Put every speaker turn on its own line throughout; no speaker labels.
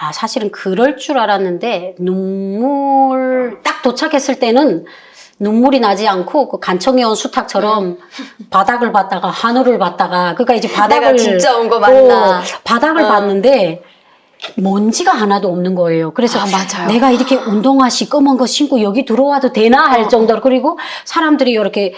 아, 사실은 그럴 줄 알았는데 눈물 딱 도착했을 때는 눈물이 나지 않고 그 간청이 온 수탉처럼 바닥을 봤다가 하늘을 봤다가 그러니까 이제 바닥을
내가 진짜 온 거 맞나?
바닥을 봤는데 먼지가 하나도 없는 거예요. 그래서
맞아요.
내가 이렇게 운동화 시꺼먼 거 신고 여기 들어와도 되나 할 정도로 그리고 사람들이 이렇게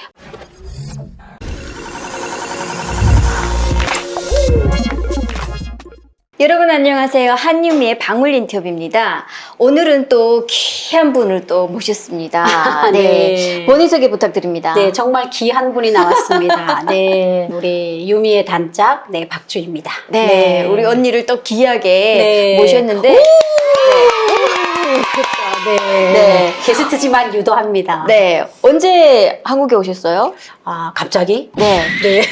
여러분 안녕하세요. 한유미의 방울 인터뷰입니다. 오늘은 또 귀한 분을 또 모셨습니다.
네.
본인 소개 부탁드립니다.
네, 정말 귀한 분이 나왔습니다. 네, 우리 유미의 단짝, 네, 박주입니다.
네, 우리 언니를 또 귀하게
네.
모셨는데
네, 게스트지만 유도합니다.
네, 언제 한국에 오셨어요?
아, 갑자기?
네.
네.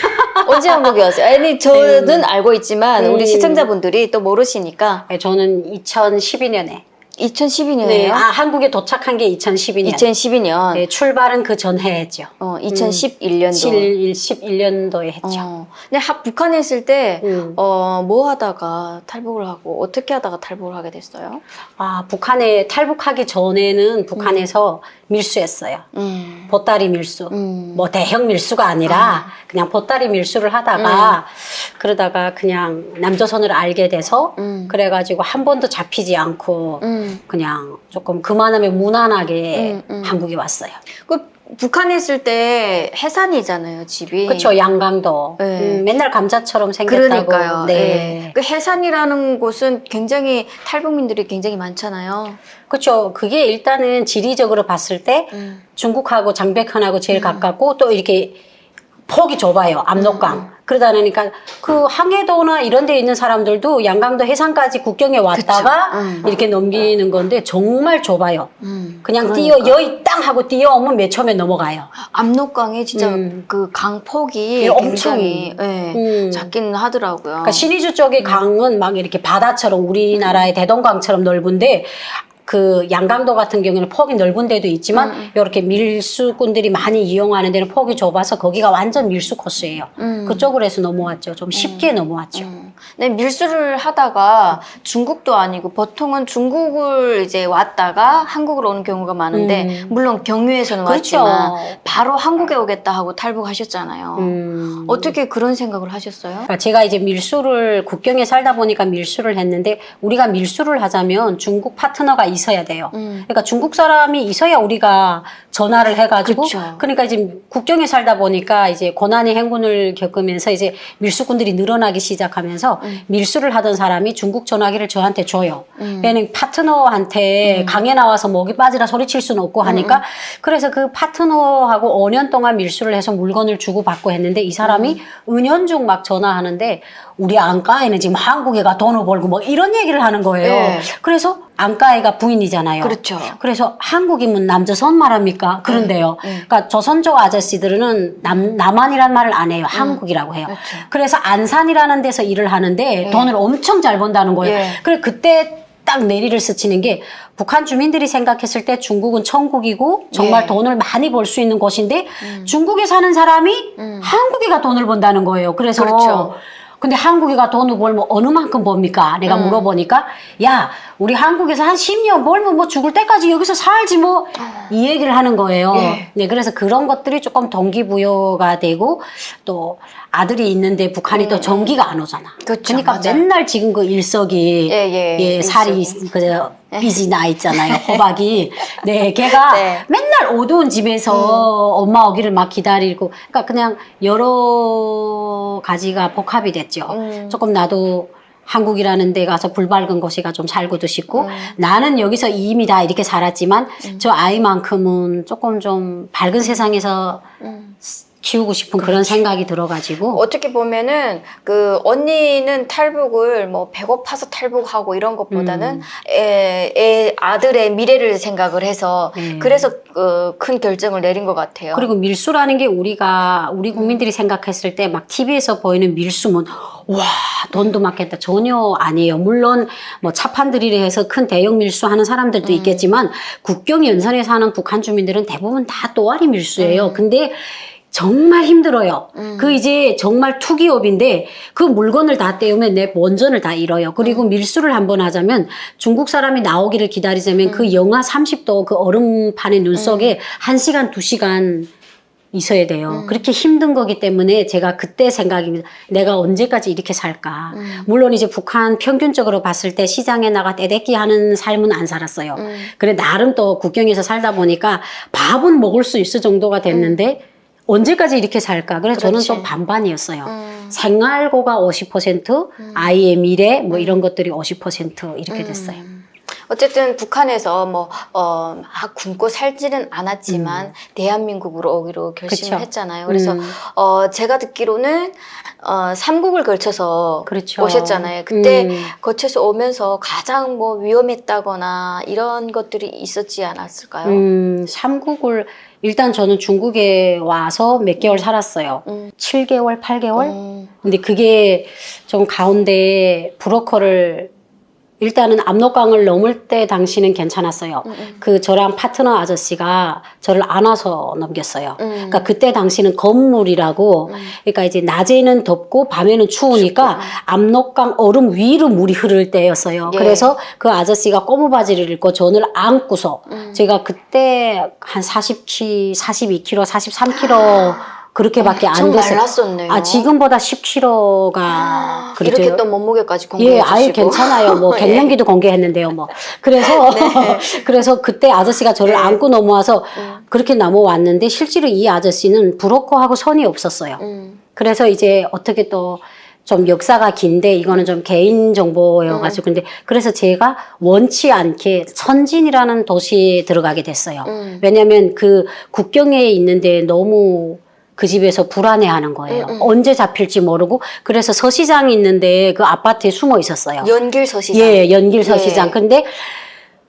언제 한국에 왔어요? 아니, 저는 알고 있지만 우리 시청자분들이 또 모르시니까
저는 2012년에
2012년이에요?
네, 한국에 도착한 게 2012년.
2012년.
네, 출발은 그 전해 했죠.
2011년도.
11년도에 했죠.
근데 북한에 있을 때, 뭐 하다가 탈북을 하고, 어떻게 하다가 탈북을 하게 됐어요?
아, 북한에 탈북하기 전에는 북한에서 밀수했어요. 보따리 밀수. 뭐 대형 밀수가 아니라 그냥 보따리 밀수를 하다가 그러다가 그냥 남조선을 알게 돼서 그래가지고 한 번도 잡히지 않고 그냥 조금 그만하면 무난하게 한국에 왔어요.
그 북한에 있을 때 해산이잖아요, 집이.
그렇죠, 양강도.
네.
맨날 감자처럼 생겼다고.
그러니까요.
네.
네. 그 해산이라는 곳은 굉장히 탈북민들이 굉장히 많잖아요.
그렇죠. 그게 일단은 지리적으로 봤을 때 중국하고 장백현하고 제일 가깝고 또 이렇게 폭이 좁아요. 압록강. 그러다 보니까 그 항해도나 이런 데 있는 사람들도 양강도 해상까지 국경에 왔다가 이렇게 넘기는 건데 정말 좁아요. 그냥 여의 땅 하고 뛰어오면 몇 초면 넘어가요.
압록강이 진짜 그 강폭이
예,
굉장히 작긴 하더라고요.
그러니까 신의주 쪽의 강은 막 이렇게 바다처럼 우리나라의 대동강처럼 넓은데 그 양강도 같은 경우는 폭이 넓은 데도 있지만 이렇게 밀수꾼들이 많이 이용하는 데는 폭이 좁아서 거기가 완전 밀수 코스예요. 그쪽으로 해서 넘어왔죠. 좀 쉽게 넘어왔죠.
네, 밀수를 하다가 중국도 아니고 보통은 중국을 이제 왔다가 한국으로 오는 경우가 많은데 물론 경유해서는
그렇죠.
왔지만 바로 한국에 오겠다 하고 탈북하셨잖아요. 어떻게 그런 생각을 하셨어요?
그러니까 제가 이제 밀수를 국경에 살다 보니까 밀수를 했는데 우리가 밀수를 하자면 중국 파트너가 있어야 돼요. 그러니까 중국 사람이 있어야 우리가 전화를 해가지고
그쵸.
그러니까 이제 국경에 살다 보니까 이제 고난의 행군을 겪으면서 이제 밀수꾼들이 늘어나기 시작하면서 밀수를 하던 사람이 중국 전화기를 저한테 줘요. 왜냐면 파트너한테 강에 나와서 목이 빠지라 소리칠 수는 없고 하니까 그래서 그 파트너하고 5년 동안 밀수를 해서 물건을 주고받고 했는데 이 사람이 은연중 막 전화하는데 우리 안과에는 지금 한국애가 돈을 벌고 뭐 이런 얘기를 하는 거예요.
네.
그래서 안과애가 부인이잖아요.
그렇죠.
그래서 한국이면 남조선 말합니까? 그런데요. 그러니까 조선족 아저씨들은 남한이란 말을 안 해요. 한국이라고 해요.
그렇죠.
그래서 안산이라는 데서 일을 하는데 돈을 엄청 잘 번다는 거예요.
예.
그래 그때 딱 내리를 스치는 게 북한 주민들이 생각했을 때 중국은 천국이고 정말
예.
돈을 많이 벌 수 있는 곳인데 중국에 사는 사람이 한국에가 돈을 번다는 거예요. 그래서
그렇죠.
근데 한국에가 돈을 벌면 어느 만큼 법니까? 내가 물어보니까 야 우리 한국에서 한 10년 벌면 뭐 죽을 때까지 여기서 살지 뭐 이 얘기를 하는 거예요.
예.
네, 그래서 그런 것들이 조금 동기부여가 되고 또 아들이 있는데 북한이 또 전기가 안 오잖아.
그쵸,
그러니까
맞아요.
맨날 지금 그 일석이
예,
살이 그저 빚이 나 있잖아요. 호박이. 네, 걔가
네.
맨날 어두운 집에서 엄마 오기를 막 기다리고 그러니까 그냥 여러 가지가 복합이 됐죠. 조금 나도 한국이라는 데 가서 불 밝은 곳이가 좀 살고도 싶고 나는 여기서 이미 다 이렇게 살았지만 저 아이만큼은 조금 좀 밝은 세상에서 키우고 싶은 그런 생각이 들어가지고
어떻게 보면은 그 언니는 탈북을 뭐 배고파서 탈북하고 이런 것보다는 아들의 미래를 생각을 해서 그래서 큰 결정을 내린 것 같아요.
그리고 밀수라는 게 우리 국민들이 생각했을 때 막 TV에서 보이는 밀수면 와 돈도 많겠다 전혀 아니에요. 물론 뭐 차판들이라 해서 큰 대형 밀수하는 사람들도 있겠지만 국경 연선에 사는 북한 주민들은 대부분 다 또아리 밀수예요. 근데 정말 힘들어요. 그 이제 정말 투기업인데 그 물건을 다 떼우면 내 원전을 다 잃어요. 그리고 밀수를 한번 하자면 중국 사람이 나오기를 기다리자면 그 영하 30도 그 얼음판의 눈 속에 1시간, 2시간 있어야 돼요. 그렇게 힘든 거기 때문에 제가 그때 생각입니다. 내가 언제까지 이렇게 살까. 물론 이제 북한 평균적으로 봤을 때 시장에 나가 떼대기 하는 삶은 안 살았어요. 그래 나름 또 국경에서 살다 보니까 밥은 먹을 수 있을 정도가 됐는데 언제까지 이렇게 살까? 그래서 저는
그렇지.
좀 반반이었어요. 생활고가 50%, 아이의 미래 뭐 이런 것들이 50% 이렇게 됐어요.
어쨌든 북한에서 뭐 굶고 살지는 않았지만 대한민국으로 오기로 결심을
그쵸.
했잖아요. 그래서 제가 듣기로는 삼국을 걸쳐서
그렇죠.
오셨잖아요. 그때 거쳐서 오면서 가장 뭐 위험했다거나 이런 것들이 있었지 않았을까요?
삼국을 일단 저는 중국에 와서 몇 개월 살았어요. 7개월, 8개월? 근데 그게 좀 가운데 브로커를 일단은 압록강을 넘을 때 당시는 괜찮았어요. 그 저랑 파트너 아저씨가 저를 안아서 넘겼어요. 그러니까 그때 당시는 건물이라고 그러니까 이제 낮에는 덥고 밤에는 추우니까 압록강 얼음 위로 물이 흐를 때였어요.
예.
그래서 그 아저씨가 고무바지를 입고 저를 안고서 제가 그때 한 42kg, 43kg 그렇게밖에 안
엄청
됐어요.
말랐었네요.
아, 지금보다 10kg가 그렇죠.
이렇게 또 몸무게까지 공개해
예,
주시고.
아유 괜찮아요. 뭐 갱년기도 공개했는데요. 뭐 그래서 그래서 그때 아저씨가 저를
네.
안고 넘어와서 그렇게 넘어왔는데 실제로 이 아저씨는 브로커하고 선이 없었어요. 그래서 이제 어떻게 또 좀 역사가 긴데 이거는 좀 개인 정보여가지고 근데 그래서 제가 원치 않게 선진이라는 도시에 들어가게 됐어요. 왜냐하면 그 국경에 있는데 너무 그 집에서 불안해하는 거예요. 언제 잡힐지 모르고 그래서 서시장이 있는데 그 아파트에 숨어 있었어요.
연길 서시장.
예, 연길 서시장.
예.
근데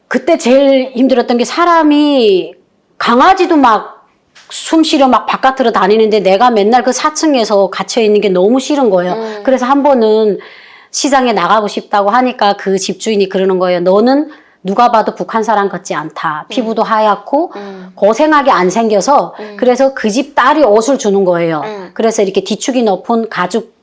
그때 제일 힘들었던 게 사람이 강아지도 막 숨 쉬려 막 바깥으로 다니는데 내가 맨날 그 4층에서 갇혀 있는 게 너무 싫은 거예요. 그래서 한 번은 시장에 나가고 싶다고 하니까 그 집주인이 그러는 거예요. 너는 누가 봐도 북한 사람 같지 않다. 피부도 하얗고 고생하게 안 생겨서 그래서 그 집 딸이 옷을 주는 거예요. 그래서 이렇게 뒤축이 높은 가죽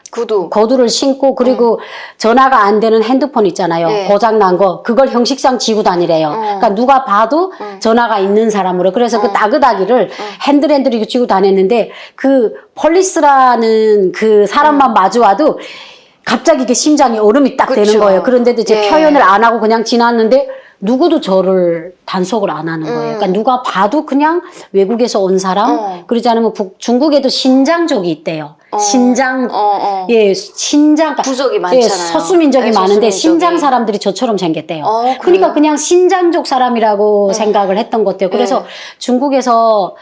구두.
거두를 신고 그리고 전화가 안 되는 핸드폰 있잖아요.
네.
고장난 거. 그걸 형식상 쥐고 다니래요. 그러니까 누가 봐도 전화가 있는 사람으로. 그래서 그 따그다기를 핸들을 쥐고 다녔는데 그 폴리스라는 그 사람만 마주와도 갑자기 이게 심장이 얼음이 딱 되는
그쵸.
거예요. 그런데도 이제
예.
표현을 안 하고 그냥 지났는데 누구도 저를 단속을 안 하는 거예요. 그러니까 누가 봐도 그냥 외국에서 온 사람, 그러지 않으면 중국에도 신장족이 있대요. 신장, 예, 신장.
부족이
예,
많잖아요.
서수민족이
네,
많은데
서수민족이.
신장 사람들이 저처럼 생겼대요.
그래요?
그러니까 그냥 신장족 사람이라고 생각을 했던 것 같아요. 그래서 중국에서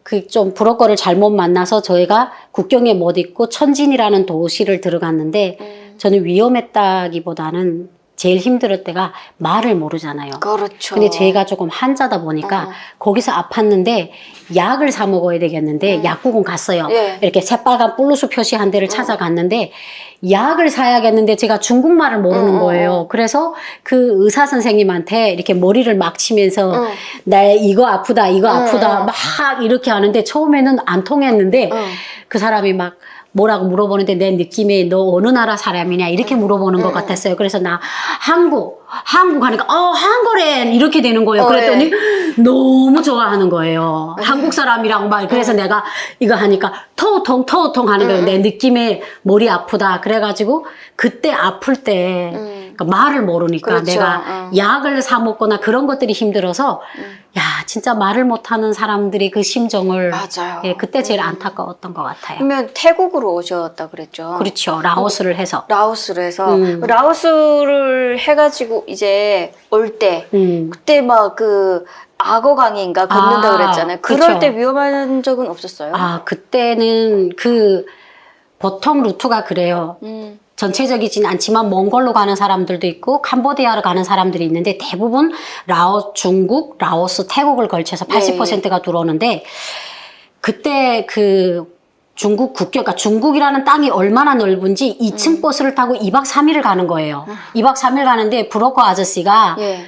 그 좀 브로커를 잘못 만나서 저희가 국경에 못 있고 천진이라는 도시를 들어갔는데 저는 위험했다기보다는 제일 힘들을 때가 말을 모르잖아요.
그렇죠.
근데 제가 조금 한자다 보니까 거기서 아팠는데 약을 사 먹어야 되겠는데 약국은 갔어요.
예.
이렇게 새빨간 뿔루스 표시한 데를 찾아갔는데 약을 사야겠는데 제가 중국말을 모르는 거예요. 그래서 그 의사 선생님한테 이렇게 머리를 막 치면서 나 이거 아프다 이거 아프다 막 이렇게 하는데 처음에는 안 통했는데 그 사람이 막 뭐라고 물어보는데 내 느낌에 너 어느 나라 사람이냐 이렇게 물어보는 것 같았어요. 그래서 나 한국 하니까 한국엔 이렇게 되는 거예요. 그랬더니 너무 좋아하는 거예요. 한국 사람이라고 막 그래서 내가 이거 하니까 터우통 하는 거예요. 내 느낌에 머리 아프다. 그래가지고 그때 아플 때 그러니까 말을 모르니까
그렇죠.
내가 약을 사 먹거나 그런 것들이 힘들어서 야 진짜 말을 못하는 사람들의 그 심정을
맞아요.
예, 그때 제일 안타까웠던 것 같아요.
그러면 태국으로 오셨다 그랬죠.
그렇죠. 라오스를 해서.
라오스를 해서 라오스를 해가지고 이제 올 때 그때 막 그 악어강인가 걷는다 그랬잖아요. 그럴
그쵸.
때 위험한 적은 없었어요?
아 그때는 그 보통 루트가 그래요. 전체적이진 않지만 몽골로 가는 사람들도 있고 캄보디아로 가는 사람들이 있는데 대부분 중국, 라오스, 태국을 걸쳐서 80%가 들어오는데 그때 그 중국 국경, 그러니까 중국이라는 땅이 얼마나 넓은지 2층 버스를 타고 2박 3일을 가는 거예요. 2박 3일 가는데 브로커 아저씨가
예.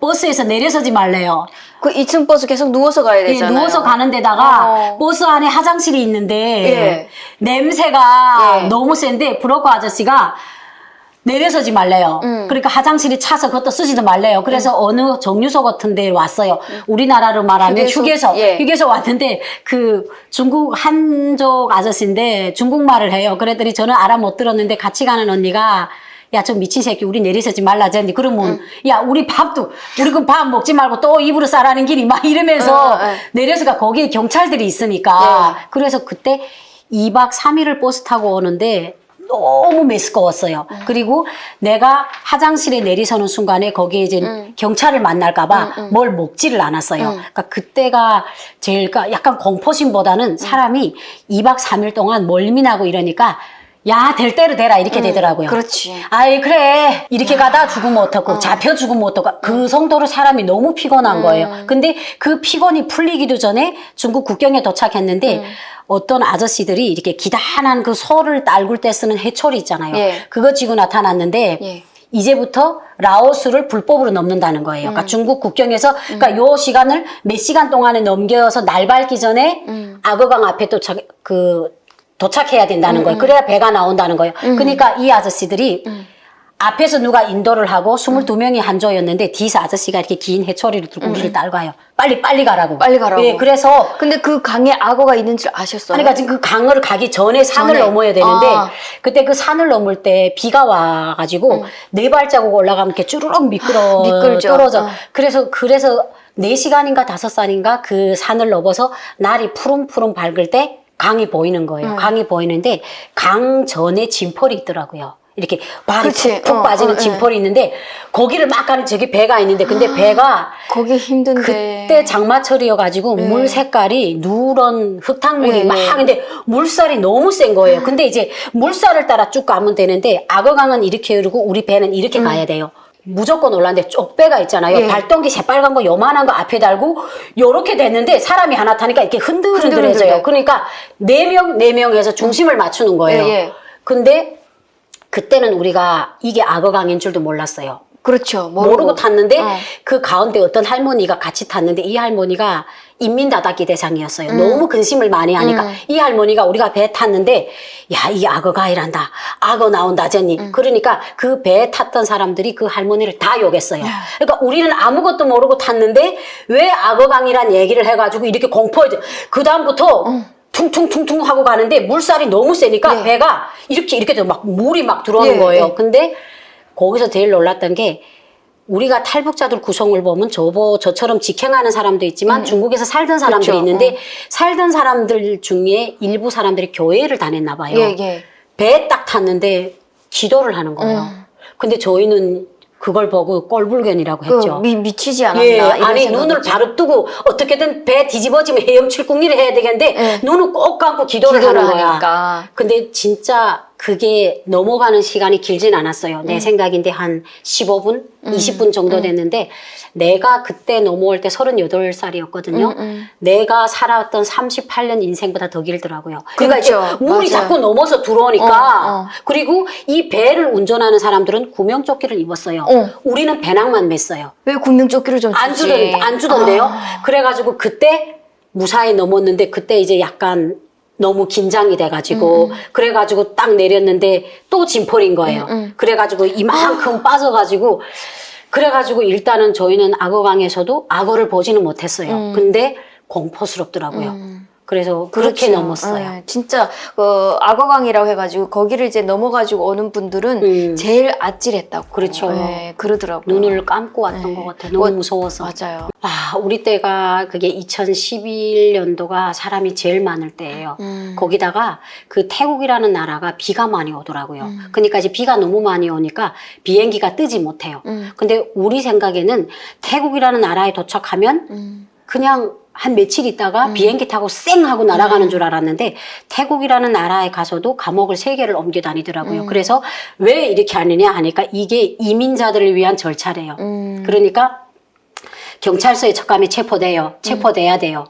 버스에서 내려서지 말래요.
그 2층 버스 계속 누워서 가야
예,
되잖아요.
누워서 가는 데다가 버스 안에 화장실이 있는데
예.
냄새가
예.
너무 센데 브로커 아저씨가 내려서지 말래요. 그러니까 화장실이 차서 그것도 쓰지도 말래요. 그래서 어느 정류소 같은 데 왔어요. 우리나라로 말하면 휴게소.
예.
휴게소 왔는데 그 중국 한족 아저씨인데 중국말을 해요. 그랬더니 저는 알아 못 들었는데 같이 가는 언니가 야, 저 미친 새끼, 우리 내리서지 말라잖니. 그러면, 야, 우리 그럼 밥 먹지 말고 또 입으로 싸라는 길이 막 이러면서 내려서가 거기에 경찰들이 있으니까. 그래서 그때 2박 3일을 버스 타고 오는데 너무 메스꺼웠어요. 그리고 내가 화장실에 내리서는 순간에 거기에 이제 경찰을 만날까봐 뭘 먹지를 않았어요. 그러니까 그때가 제일, 약간 공포심보다는 사람이 2박 3일 동안 멀미나고 이러니까 야, 될 대로 되라 이렇게 되더라고요.
그렇지.
아이 그래 이렇게 가다 죽으면 어떡하고 잡혀 죽으면 어떡하고 그 정도로 사람이 너무 피곤한 거예요. 근데 그 피곤이 풀리기도 전에 중국 국경에 도착했는데 어떤 아저씨들이 이렇게 기다란 그 소를 딸굴 때 쓰는 해초리 있잖아요.
예.
그거 쥐고 나타났는데
예.
이제부터 라오스를 불법으로 넘는다는 거예요. 그러니까 중국 국경에서 그러니까 요 시간을 몇 시간 동안에 넘겨서 날 밝기 전에 악어강 앞에 도착해야 된다는 거예요. 그래야 배가 나온다는 거예요. 그러니까 이 아저씨들이 앞에서 누가 인도를 하고 22명이 한 조였는데 뒤에서 아저씨가 이렇게 긴 해초리를 들고 우리를 딸가요. 빨리 가라고.
빨리 가라고.
예, 그래서
근데 그 강에 악어가 있는 줄 아셨어요?
그러니까 지금 그 강을 가기 전에 산을 넘어야 되는데 그때 그 산을 넘을 때 비가 와가지고 네 발자국 올라가면 이렇게 쭈르륵
미끄러져.
떨어져. 그래서 4시간인가 5시간인가 그 산을 넘어서 날이 푸름푸름 밝을 때 강이 보이는 거예요. 강이 보이는데 강 전에 진펄이 있더라고요. 이렇게 발이
그치.
푹 빠지는 진펄이 있는데 거기를 막 가는 저기 배가 있는데 근데 배가
거기 힘든데.
그때 장마철이어가지고 물 색깔이 누런 흙탕물이 막 근데 물살이 너무 센 거예요. 근데 이제 물살을 따라 쭉 가면 되는데 악어강은 이렇게 흐르고 우리 배는 이렇게 가야 돼요. 무조건 올랐는데 쪽배가 있잖아요. 발동기 새빨간 거 요만한 거 앞에 달고 요렇게 됐는데 사람이 하나 타니까 이렇게 흔들흔들해져요. 그러니까 4명에서 중심을 맞추는 거예요. 근데 그때는 우리가 이게 악어강인 줄도 몰랐어요.
그렇죠.
모르고 탔는데 그 가운데 어떤 할머니가 같이 탔는데 이 할머니가 인민다닫기 대상이었어요. 너무 근심을 많이 하니까 이 할머니가 우리가 배에 탔는데 야, 이 악어강이란다. 악어 나온다잖니. 그러니까 그 배에 탔던 사람들이 그 할머니를 다 욕했어요. 그러니까 우리는 아무것도 모르고 탔는데 왜 악어강이란 얘기를 해가지고 이렇게 공포해져. 그 다음부터 퉁퉁퉁퉁 하고 가는데 물살이 너무 세니까 배가 이렇게 돼서 막 물이 막 들어오는 거예요. 근데 거기서 제일 놀랐던 게 우리가 탈북자들 구성을 보면 저처럼 직행하는 사람도 있지만 중국에서 살던 사람들이 있는데 살던 사람들 중에 일부 사람들이 교회를 다녔나 봐요. 배에 딱 탔는데 기도를 하는 거예요. 근데 저희는 그걸 보고 꼴불견이라고 했죠.
미치지 않았나?
예, 아니 눈을 바로 뜨고 어떻게든 배 뒤집어지면 헤엄칠 궁리를 해야 되겠는데 눈을 꼭 감고 기도를 하는 거야.
하니까.
근데 진짜 그게 넘어가는 시간이 길진 않았어요. 내 생각인데 한 15분, 20분 정도 됐는데 내가 그때 넘어올 때 38살이었거든요. 내가 살았던 38년 인생보다 더 길더라고요. 그러니까 이제 물이 자꾸 넘어서 들어오니까 그리고 이 배를 운전하는 사람들은 구명조끼를 입었어요. 우리는 배낭만 맸어요.
왜 구명조끼를 좀 주지?
안 주던데요. 그래가지고 그때 무사히 넘었는데 그때 이제 약간 너무 긴장이 돼가지고 그래가지고 딱 내렸는데 또 진펄인 거예요. 그래가지고 이만큼 빠져가지고 그래가지고 일단은 저희는 악어강에서도 악어를 보지는 못했어요. 근데 공포스럽더라고요. 그래서 그렇게 넘었어요.
진짜 악어강이라고 해가지고 거기를 이제 넘어가지고 오는 분들은 제일 아찔했다고.
그렇죠.
그러더라고요.
눈을 감고 왔던 것 같아요. 너무 무서워서.
맞아요.
우리 때가 그게 2011년도가 사람이 제일 많을 때예요. 거기다가 그 태국이라는 나라가 비가 많이 오더라고요. 그러니까 이제 비가 너무 많이 오니까 비행기가 뜨지 못해요. 근데 우리 생각에는 태국이라는 나라에 도착하면 그냥 한 며칠 있다가 비행기 타고 쌩 하고 날아가는 줄 알았는데 태국이라는 나라에 가서도 감옥을 3개를 옮겨 다니더라고요. 그래서 왜 이렇게 하느냐 하니까 이게 이민자들을 위한 절차래요. 그러니까 경찰서에 척감이 체포돼야 돼요.
체포돼야
예,
돼요.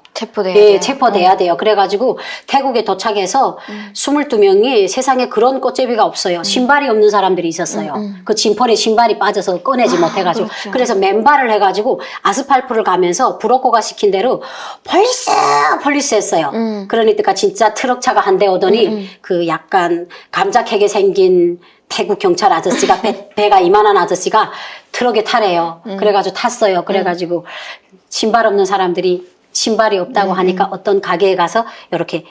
체포돼야 돼요. 그래가지고 태국에 도착해서 22명이 세상에 그런 꽃제비가 없어요. 신발이 없는 사람들이 있었어요. 그 진펄에 신발이 빠져서 꺼내지 못해가지고.
그렇죠.
그래서 맨발을 해가지고 아스팔트를 가면서 브로커가 시킨 대로 폴리스 했어요. 그러니까 진짜 트럭차가 한 대 오더니 그 약간 감자캐게 생긴 태국 경찰 아저씨가 배가 이만한 아저씨가 트럭에 타래요. 그래가지고 탔어요. 그래가지고 신발 없는 사람들이 신발이 없다고 하니까 어떤 가게에 가서 이렇게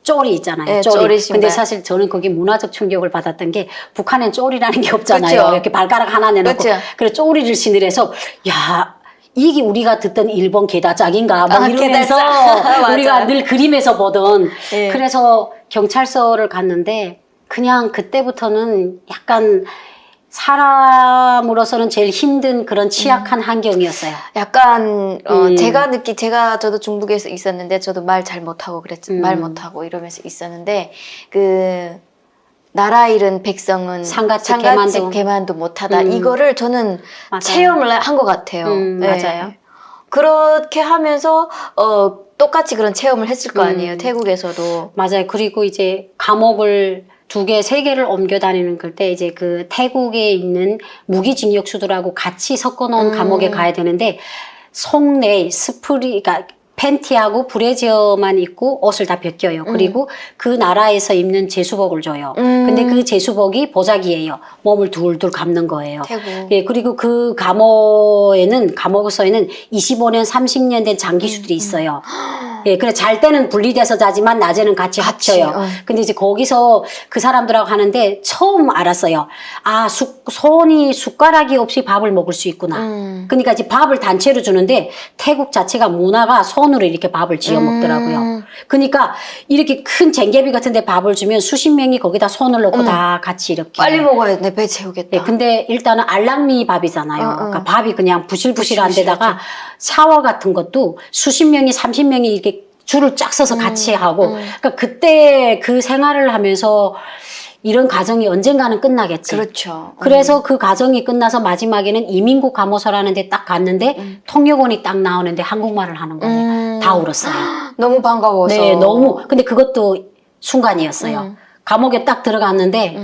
쪼리 있잖아요.
네,
쪼리.
쪼리 신발.
근데 사실 저는 거기 문화적 충격을 받았던 게 북한엔 쪼리라는 게 없잖아요.
그렇죠.
이렇게 발가락 하나 내놓고.
그렇죠.
그래 쪼리를 신으래서 야 이게 우리가 듣던 일본 게다짝인가 막
아,
이러면서
게다짝.
우리가
맞아요.
늘 그림에서 보던
예.
그래서 경찰서를 갔는데 그냥 그때부터는 약간 사람으로서는 제일 힘든 그런 취약한 환경이었어요.
약간 저도 중국에서 있었는데 저도 말 잘 못하고 말 못하고 이러면서 있었는데 그 나라 잃은 백성은
상가집
개만도 못하다 이거를 저는
맞아요.
체험을 한 것 같아요.
맞아요.
그렇게 하면서 똑같이 그런 체험을 했을 거 아니에요. 태국에서도.
맞아요. 그리고 이제 감옥을 2개, 3개를 옮겨 다니는 그때 이제 그 태국에 있는 무기징역수들하고 같이 섞어놓은 감옥에 가야 되는데 속내 그러니까 팬티하고 브래지어만 입고 옷을 다 벗겨요. 그리고 그 나라에서 입는 제수복을 줘요. 근데 그 제수복이 보자기예요. 몸을 둘둘 감는 거예요.
태국.
예, 그리고 그 감옥서에는 25년, 30년 된 장기수들이 있어요. 예, 그래 잘 때는 분리돼서 자지만 낮에는 같이 합쳐요. 근데 이제 거기서 그 사람들하고 하는데 처음 알았어요. 아, 손이 숟가락이 없이 밥을 먹을 수 있구나. 그러니까 이제 밥을 단체로 주는데 태국 자체가 문화가 손으로 이렇게 밥을 지어 먹더라고요. 그러니까 이렇게 큰 쟁개비 같은데 밥을 주면 수십 명이 거기다 손을 넣고 다 같이 이렇게.
빨리 먹어야 돼. 배 채우겠다.
예, 근데 일단은 알랑미 밥이잖아요. 그러니까 밥이 그냥 부실부실한 데다가 샤워 같은 것도 수십 명이 30명이 이렇게 줄을 쫙 서서 같이 하고 그러니까 그때 그 생활을 하면서 이런 과정이 언젠가는 끝나겠지.
그렇죠.
그래서 그 과정이 끝나서 마지막에는 이민국 감호소라는 데 딱 갔는데 통역원이 딱 나오는데 한국말을 하는 거예요. 다 울었어요.
너무 반가워서.
네, 너무. 근데 그것도 순간이었어요. 감옥에 딱 들어갔는데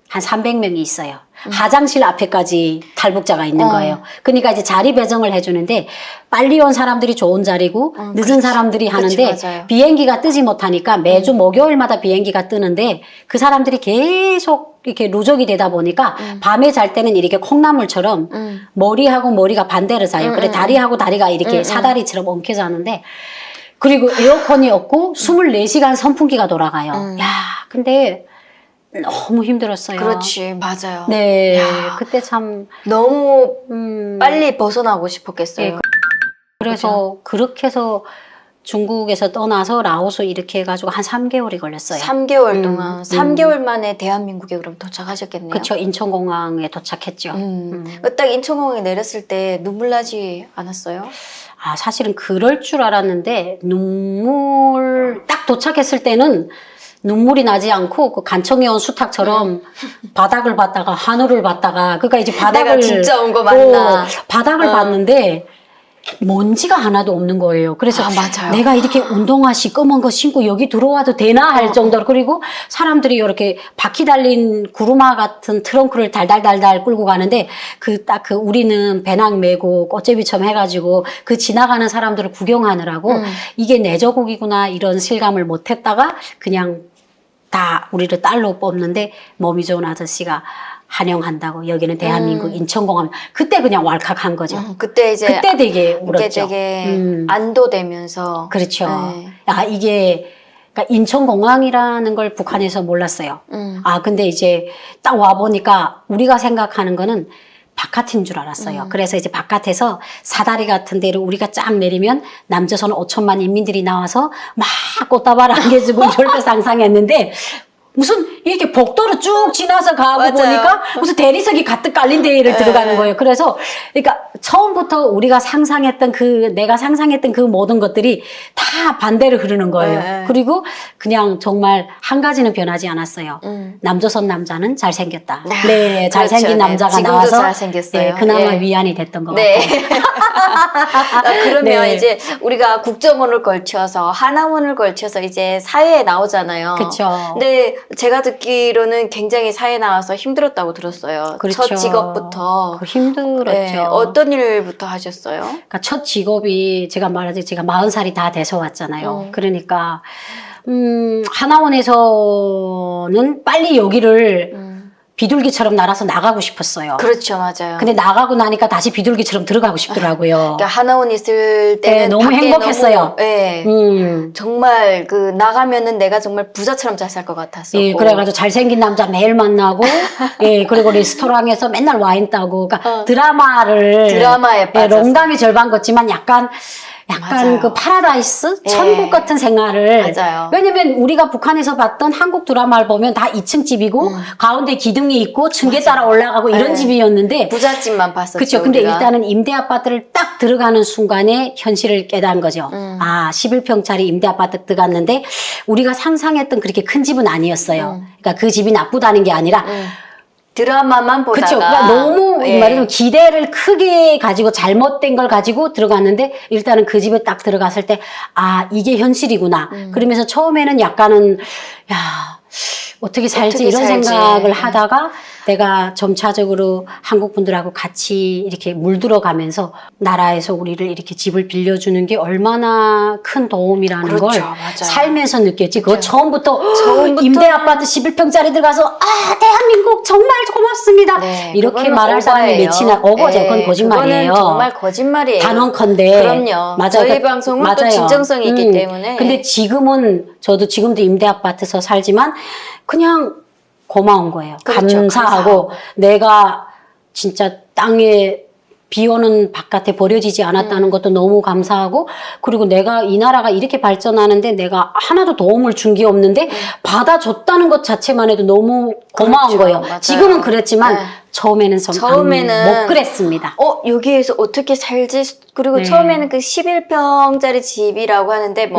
한 300명이 있어요. 화장실 앞에까지 탈북자가 있는 거예요. 그러니까 이제 자리 배정을 해주는데 빨리 온 사람들이 좋은 자리고 늦은 사람들이 하는데
맞아요.
비행기가 뜨지 못하니까 매주 목요일마다 비행기가 뜨는데 그 사람들이 계속 이렇게 누적이 되다 보니까 밤에 잘 때는 이렇게 콩나물처럼 머리하고 머리가 반대로 자요. 그래 다리하고 다리가 이렇게 사다리처럼 엉켜 자는데 그리고 에어컨이 없고 24시간 선풍기가 돌아가요. 야, 근데 너무 힘들었어요.
그렇지, 맞아요.
네,
야.
그때 참
너무 빨리 벗어나고 싶었겠어요.
예, 그래서 그렇게 해서 중국에서 떠나서 라오스 이렇게 해가지고 한 3개월이 걸렸어요.
3개월 동안, 3개월 만에 대한민국에 그럼 도착하셨겠네요.
그렇죠. 인천공항에 도착했죠.
딱 인천공항에 내렸을 때 눈물 나지 않았어요?
아, 사실은 그럴 줄 알았는데 눈물 딱 도착했을 때는 눈물이 나지 않고 그 간청에 온 수탉처럼 바닥을 봤다가 하늘을 봤다가 그러니까 이제 바닥을
내가 진짜 온 거 맞나?
바닥을 봤는데 먼지가 하나도 없는 거예요. 그래서
맞아요.
내가 이렇게 운동화 시꺼먼 거 신고 여기 들어와도 되나 할 정도로 그리고 사람들이 이렇게 바퀴 달린 구루마 같은 트렁크를 달달달달 끌고 가는데 그 우리는 배낭 메고 꽃제비처럼 해가지고 그 지나가는 사람들을 구경하느라고 이게 내 저국이구나 이런 실감을 못했다가 그냥 다 우리를 딸로 뽑는데 몸이 좋은 아저씨가 환영한다고 여기는 대한민국 인천공항 그때 그냥 왈칵한 거죠.
그때
되게 울었죠.
되게 안도되면서
그렇죠.
네.
아 이게 그러니까 인천공항이라는 걸 북한에서 몰랐어요. 아 근데 이제 딱 와 보니까 우리가 생각하는 거는 바깥인 줄 알았어요. 그래서 이제 바깥에서 사다리 같은 데를 우리가 쫙 내리면 남조선 5천만 인민들이 나와서 막 꽃다발 안겨주고 이럴 때 상상했는데 무슨 이렇게 복도로 쭉 지나서 가고
맞아요.
보니까 무슨 대리석이 가득 깔린 데를 들어가는 거예요. 그래서 그러니까 처음부터 우리가 상상했던 내가 상상했던 그 모든 것들이 다 반대로 흐르는 거예요. 그리고 그냥 정말 한 가지는 변하지 않았어요. 남조선 남자는 잘생겼다. 네, 잘생긴
그렇죠.
남자가
지금도
나와서
잘생겼어요.
네, 그나마
예.
위안이 됐던 것
네.
같아요.
그러면
네.
이제 우리가 국정원을 걸쳐서 하나원을 걸쳐서 이제 사회에 나오잖아요.
그렇죠.
근데 제가 듣기로는 굉장히 사회에 나와서 힘들었다고 들었어요.
그렇죠.
첫 직업부터.
힘들었죠.
네, 어떤 일부터 하셨어요?
그러니까 첫 직업이 제가 40살이 다 돼서 왔잖아요. 그러니까 하나원에서는 빨리 여기를 비둘기처럼 날아서 나가고 싶었어요.
그렇죠, 맞아요.
근데 나가고 나니까 다시 비둘기처럼 들어가고 싶더라고요.
그러니까 하나원 있을 때는
네, 너무
밖에
행복했어요.
네. 정말 그 나가면은 내가 정말 부자처럼 잘 살 것 같았어.
예, 그래가지고 잘생긴 남자 매일 만나고, 예, 그리고 레스토랑에서 맨날 와인 따고, 그러니까
드라마에
예,
빠져서.
농담이 절반 걷지만 약간
맞아요.
그 파라다이스?
예.
천국 같은 생활을.
맞아요.
왜냐면 우리가 북한에서 봤던 한국 드라마를 보면 다 2층 집이고, 가운데 기둥이 있고, 층계 따라 올라가고 이런
네.
집이었는데.
부잣집만 봤었죠.
그렇죠. 근데
우리가.
일단은 임대 아파트를 딱 들어가는 순간에 현실을 깨달은 거죠. 11평짜리 임대 아파트 들어갔는데, 우리가 상상했던 그렇게 큰 집은 아니었어요. 그러니까 그 집이 나쁘다는 게 아니라,
드라마만 보다가
그렇죠. 그러니까 너무
예.
말하자면 기대를 크게 가지고 잘못된 걸 가지고 들어갔는데 일단은 그 집에 딱 들어갔을 때 이게 현실이구나. 그러면서 처음에는 약간은 어떻게 살지
어떻게
이런
살지.
생각을 하다가 내가 점차적으로 한국 분들하고 같이 이렇게 물들어가면서 나라에서 우리를 이렇게 집을 빌려주는 게 얼마나 큰 도움이라는
그렇죠.
걸
맞아요.
살면서 느꼈지. 그거
그렇죠.
처음부터
처음부터
임대 아파트 11평짜리 들어가서 대한민국 정말 고맙습니다.
네,
이렇게
그거는
말할 사람이
오바예요.
몇이나 오버죠.
네,
그건 거짓말이에요.
그거는 정말 거짓말이에요.
단언컨대.
그럼요.
맞아요.
저희
그러니까
방송은 또
맞아요.
진정성이 있기 때문에.
근데 저도 지금도 임대 아파트에서 살지만 그냥 고마운 거예요.
그렇죠.
감사하고 내가 진짜 땅에 비 오는 바깥에 버려지지 않았다는 것도 너무 감사하고 그리고 내가 이 나라가 이렇게 발전하는데 내가 하나도 도움을 준 게 없는데 받아줬다는 것 자체만 해도 너무 고마운
그렇죠.
거예요.
맞아요.
지금은 그랬지만
네.
처음에는
처음에는
못 그랬습니다.
여기에서 어떻게 살지? 그리고
네.
처음에는 그 11평짜리 집이라고 하는데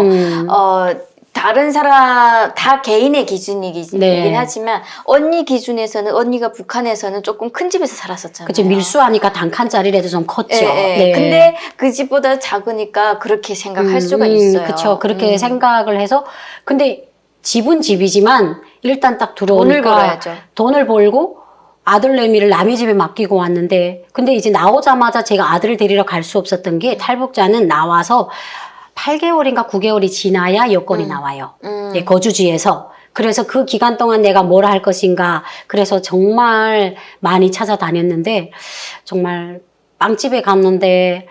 다른 사람 다 개인의 기준이긴
네.
하지만 언니 기준에서는 언니가 북한에서는 조금 큰 집에서 살았었잖아요.
그치, 밀수하니까 단칸짜리라도 좀 컸죠.
예, 예.
네.
근데 그 집보다 작으니까 그렇게 생각할 수가 있어요.
그렇죠. 그렇게 생각을 해서 근데 집은 집이지만 일단 딱 들어오니까
돈을 벌어야죠.
돈을 벌고 아들내미를 남의 집에 맡기고 왔는데 근데 이제 나오자마자 제가 아들을 데리러 갈 수 없었던 게 탈북자는 나와서 8개월인가 9개월이 지나야 여권이 나와요. 예, 거주지에서. 그래서 그 기간 동안 내가 뭘 할 것인가. 그래서 정말 많이 찾아다녔는데 정말 빵집에 갔는데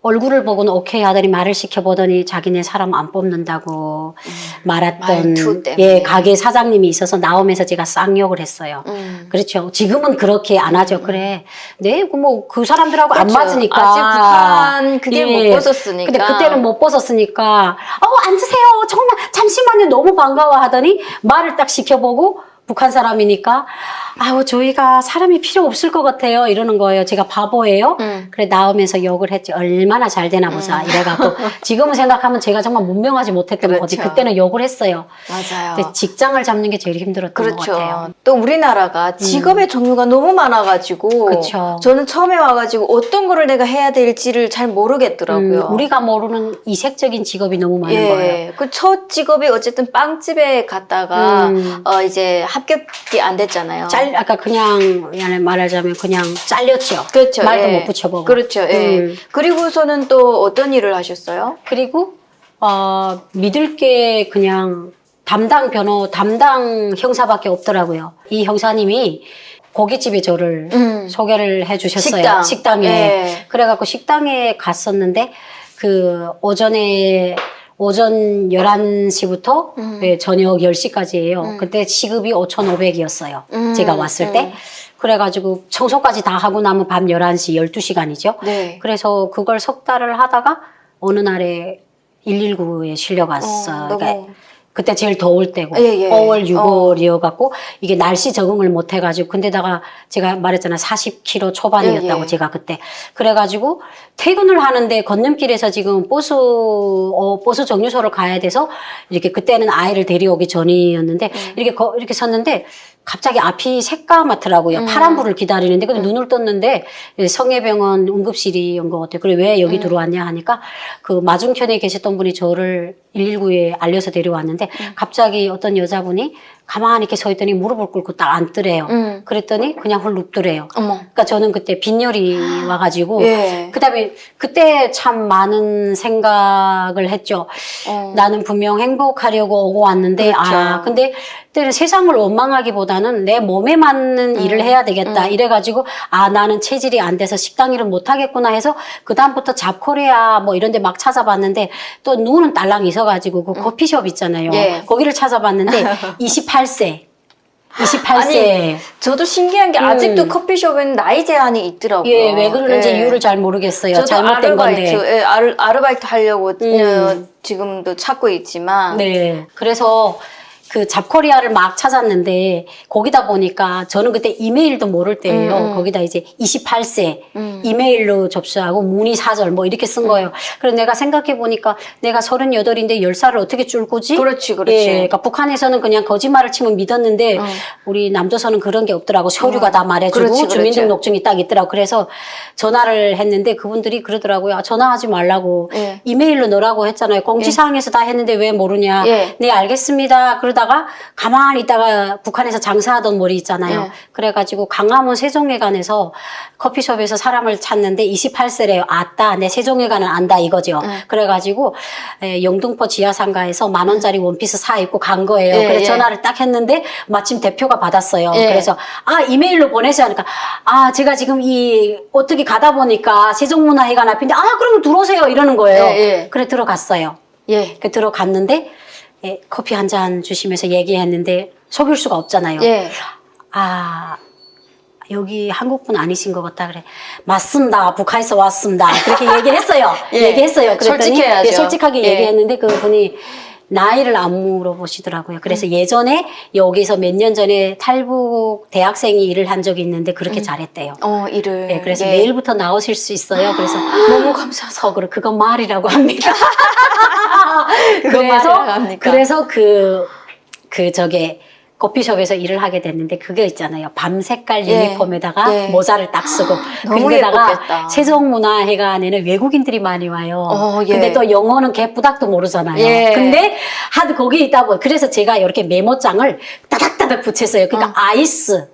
얼굴을 보고는 오케이 하더니 말을 시켜보더니 자기네 사람 안 뽑는다고 말했던
말투 때문에.
예, 가게 사장님이 있어서 나오면서 제가 쌍욕을 했어요. 그렇죠. 지금은 그렇게 안 하죠. 그래. 네, 그 사람들하고
그렇죠.
안 맞으니까.
아직 북한 그게 못 벗었으니까.
근데 그때는 못 벗었으니까. 앉으세요. 정말 잠시만요. 너무 반가워 하더니 말을 딱 시켜보고 북한 사람이니까 저희가 사람이 필요 없을 것 같아요 이러는 거예요. 제가 바보예요. 그래 나오면서 욕을 했지. 얼마나 잘 되나 보자 이래갖고 지금은 생각하면 제가 정말 문명하지 못했던 거지.
그렇죠.
그때는 욕을 했어요.
맞아요.
근데 직장을 잡는 게 제일 힘들었던 것
그렇죠.
같아요.
또 우리나라가 직업의 종류가 너무 많아가지고
그렇죠.
저는 처음에 와가지고 어떤 거를 내가 해야 될지를 잘 모르겠더라고요.
우리가 모르는 이색적인 직업이 너무 많은
예,
거예요.
그 첫 직업이 어쨌든 빵집에 갔다가 이제 합격이 안 됐잖아요.
아까 그냥 말하자면 그냥 잘렸죠.
그렇죠.
말도
예.
못 붙여보고.
그렇죠. 예. 그리고서는 또 어떤 일을 하셨어요?
그리고 믿을 게 그냥 담당 형사밖에 없더라고요. 이 형사님이 고깃집에 저를 소개를 해주셨어요. 식당에.
예.
그래갖고 식당에 갔었는데 오전 11시부터 저녁 10시까지예요. 그때 시급이 5,500이었어요. 제가 왔을 때. 그래가지고 청소까지 다 하고 나면 밤 11시, 12시간이죠.
네.
그래서 그걸 석 달을 하다가 어느 날에 119에 실려갔어요.
너무
그러니까 그때 제일 더울 때고
예, 예.
5월, 6월이어갖고 이게 날씨 적응을 못 해가지고 근데다가 제가 말했잖아 40km 초반이었다고
예, 예.
제가 그때 그래가지고 퇴근을 하는데 건너길에서 지금 버스 정류소를 가야 돼서 이렇게 그때는 아이를 데려오기 전이었는데 이렇게 섰는데 갑자기 앞이 새까맣더라고요. 파란불을 기다리는데 근데 눈을 떴는데 성해병원 응급실이 온 것 같아요. 그래 왜 여기 들어왔냐 하니까 그 맞은편에 계셨던 분이 저를 119에 알려서 데려왔는데 갑자기 어떤 여자분이 가만히 이렇게 서 있더니 무릎을 꿇고 딱 앉더래요. 그랬더니 그냥 훌 눕더래요.
어머.
그러니까 저는 그때 빈혈이 와가지고
예.
그다음에 그때 참 많은 생각을 했죠. 나는 분명 행복하려고 오고 왔는데
그렇죠.
근데 그때는 세상을 원망하기보다는 내 몸에 맞는 일을 해야 되겠다 이래가지고 나는 체질이 안 돼서 식당 일을 못 하겠구나 해서 그 다음부터 잡코리아 뭐 이런데 막 찾아봤는데 또 누구는 딸랑 있어가지고 그 커피숍 있잖아요.
예.
거기를 찾아봤는데 28세.
아니, 저도 신기한 게 아직도 커피숍에는 나이 제한이 있더라고요.
예, 왜 그러는지
예.
이유를 잘 모르겠어요.
저도
잘못된 건데.
예, 아르바이트 하려고 지금도 찾고 있지만
네. 그래서 그 잡코리아를 막 찾았는데 거기다 보니까 저는 그때 이메일도 모를 때예요. 거기다 이제 28세 이메일로 접수하고 문의 사절 뭐 이렇게 쓴 거예요. 그래서 내가 생각해 보니까 내가 38인데 10살을 어떻게 줄 거지?
그렇지, 그렇지.
예, 그러니까 북한에서는 그냥 거짓말을 치면 믿었는데 우리 남조선은 그런 게 없더라고. 서류가 다 말해주고
그렇지, 그렇지.
주민등록증이 딱 있더라고. 그래서 전화를 했는데 그분들이 그러더라고요. 전화하지 말라고
예.
이메일로 넣으라고 했잖아요. 공지사항에서 다 했는데 왜 모르냐.
예.
네, 알겠습니다. 그러다가 가만히 있다가 북한에서 장사하던 머리 있잖아요.
예.
그래가지고 강화문 세종회관에서 커피숍에서 사람을 찾는데 28세래요. 아따, 내 세종회관은 안다 이거죠. 그래가지고 영등포 지하상가에서 10,000원짜리 원피스 사 입고 간 거예요.
예,
그래서
예.
전화를 딱 했는데 마침 대표가 받았어요.
예.
그래서 이메일로 보내세요 하니까 제가 지금 어떻게 가다 보니까 세종문화회관 앞인데 그러면 들어오세요 이러는 거예요.
예, 예.
그래 들어갔어요.
예.
그 들어갔는데 커피 한 잔 주시면서 얘기했는데 속일 수가 없잖아요.
예.
여기 한국분 아니신 것 같다 그래. 맞습니다. 북한에서 왔습니다. 그렇게 얘기를 했어요.
예.
얘기했어요. 그랬더니
솔직해야죠.
솔직하게
예.
얘기했는데 그분이 나이를 안 물어보시더라고요. 그래서 예전에 여기서 몇 년 전에 탈북 대학생이 일을 한 적이 있는데 그렇게 잘했대요.
일을.
네, 그래서
예.
내일부터 나오실 수 있어요. 그래서
너무 감사하다.
그건 말이라고 합니다.
그건 말이라고 합니까?
그래서 저게 커피숍에서 일을 하게 됐는데 그게 있잖아요. 밤 색깔
예.
유니폼에다가
예.
모자를 딱 쓰고
너무
근데다가
예뻤겠다.
세종문화회관에는 외국인들이 많이 와요.
예.
근데 또 영어는 개뿌닥도 모르잖아요.
예.
근데 하도 거기 있다 보니 그래서 제가 이렇게 메모장을 따닥따닥 붙였어요. 그러니까 아이스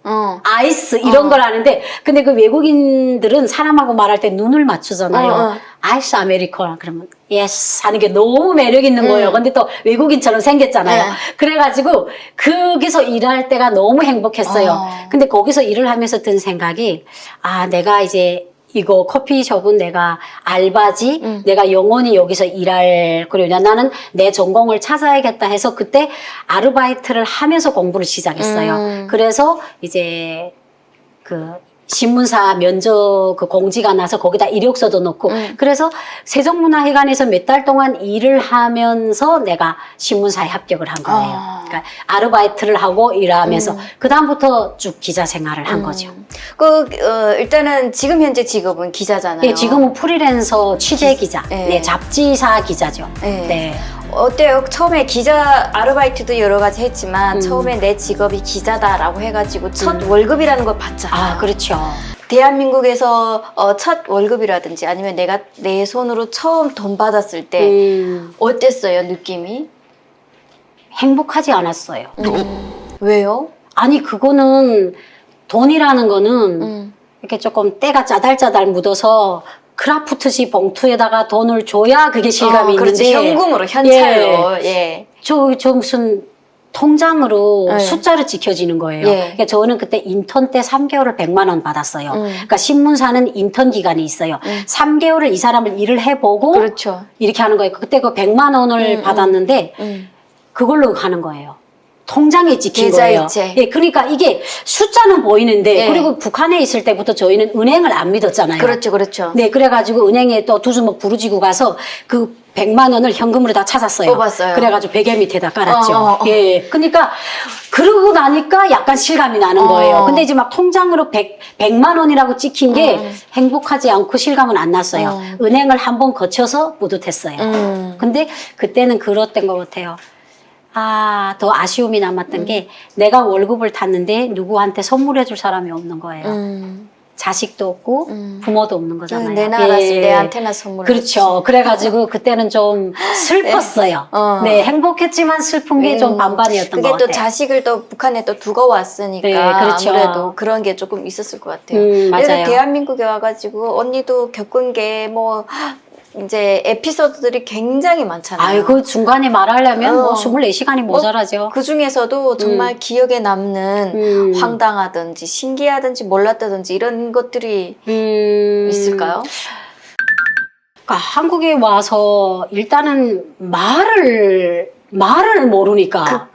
이런 걸 하는데 근데 그 외국인들은 사람하고 말할 때 눈을 맞추잖아요. 아이스 아메리카노 그러면 예스 하는 게 너무 매력 있는 거예요. 근데 또 외국인처럼 생겼잖아요.
네.
그래가지고 거기서 일할 때가 너무 행복했어요. 근데 거기서 일을 하면서 든 생각이 내가 이제 이거 커피숍은 내가 알바지 내가 영원히 여기서 일할 그러냐 나는 내 전공을 찾아야겠다 해서 그때 아르바이트를 하면서 공부를 시작했어요. 그래서 이제 신문사 면접 공지가 나서 거기다 이력서도 넣고 그래서 세종문화회관에서 몇 달 동안 일을 하면서 내가 신문사에 합격을 한 거예요. 그러니까 아르바이트를 하고 일하면서 그 다음부터 쭉 기자 생활을 한 거죠.
일단은 지금 현재 직업은 기자잖아요.
예, 지금은 프리랜서 취재 기자,
예.
잡지사 기자죠.
예.
네.
어때요? 처음에 기자 아르바이트도 여러 가지 했지만 처음에 내 직업이 기자다라고 해가지고 첫 월급이라는 걸 받잖아요.
그렇죠.
대한민국에서 첫 월급이라든지 아니면 내가 내 손으로 처음 돈 받았을 때 어땠어요? 느낌이?
행복하지 않았어요.
왜요?
아니 그거는 돈이라는 거는 이렇게 조금 때가 짜달짜달 묻어서 크라프트지 봉투에다가 돈을 줘야 그게 실감이
그렇지.
있는데
현금으로 현찰로. 예.
저 무슨 통장으로
네.
숫자로 지켜지는 거예요.
예.
그러니까 저는 그때 인턴 때 3개월을 100만 원 받았어요. 그러니까 신문사는 인턴 기간이 있어요. 3개월을 이 사람을 일을 해보고
그렇죠.
이렇게 하는 거예요. 그때 그 100만 원을 받았는데 그걸로 가는 거예요. 통장에 찍힌 거예요.
계좌이체.
예, 그러니까 이게 숫자는 보이는데
예.
그리고 북한에 있을 때부터 저희는 은행을 안 믿었잖아요.
그렇죠, 그렇죠.
네, 그래가지고 은행에 또 두 주먹 부르지고 가서 그 100만 원을 현금으로 다 찾았어요.
뽑았어요.
그래가지고 베개 밑에다 깔았죠.
어.
예. 그러니까 그러고 나니까 약간 실감이 나는 거예요. 근데 이제 막 통장으로 100만 원이라고 찍힌 게 행복하지 않고 실감은 안 났어요. 은행을 한번 거쳐서 뿌듯했어요. 근데 그때는 그랬던 것 같아요. 아, 더 아쉬움이 남았던 게 내가 월급을 탔는데 누구한테 선물해 줄 사람이 없는 거예요. 자식도 없고 부모도 없는 거잖아요.
내 나라서
예.
내한테나 선물을
그렇죠. 그래가지고 그때는 좀 슬펐어요. 네, 행복했지만 슬픈 게 좀 반반이었던 것
그게
같아요.
또 자식을 또 북한에 또 두고 왔으니까
네, 그렇죠.
아무래도 그런 게 조금 있었을 것 같아요.
맞아요.
그래서 대한민국에 와가지고 언니도 겪은 게 뭐 이제 에피소드들이 굉장히 많잖아요.
아이고 중간에 말하려면 뭐 24시간이 모자라죠.
그 중에서도 정말 기억에 남는 황당하든지 신기하든지 몰랐다든지 이런 것들이 있을까요?
그러니까 한국에 와서 일단은 말을 모르니까.
맞아요.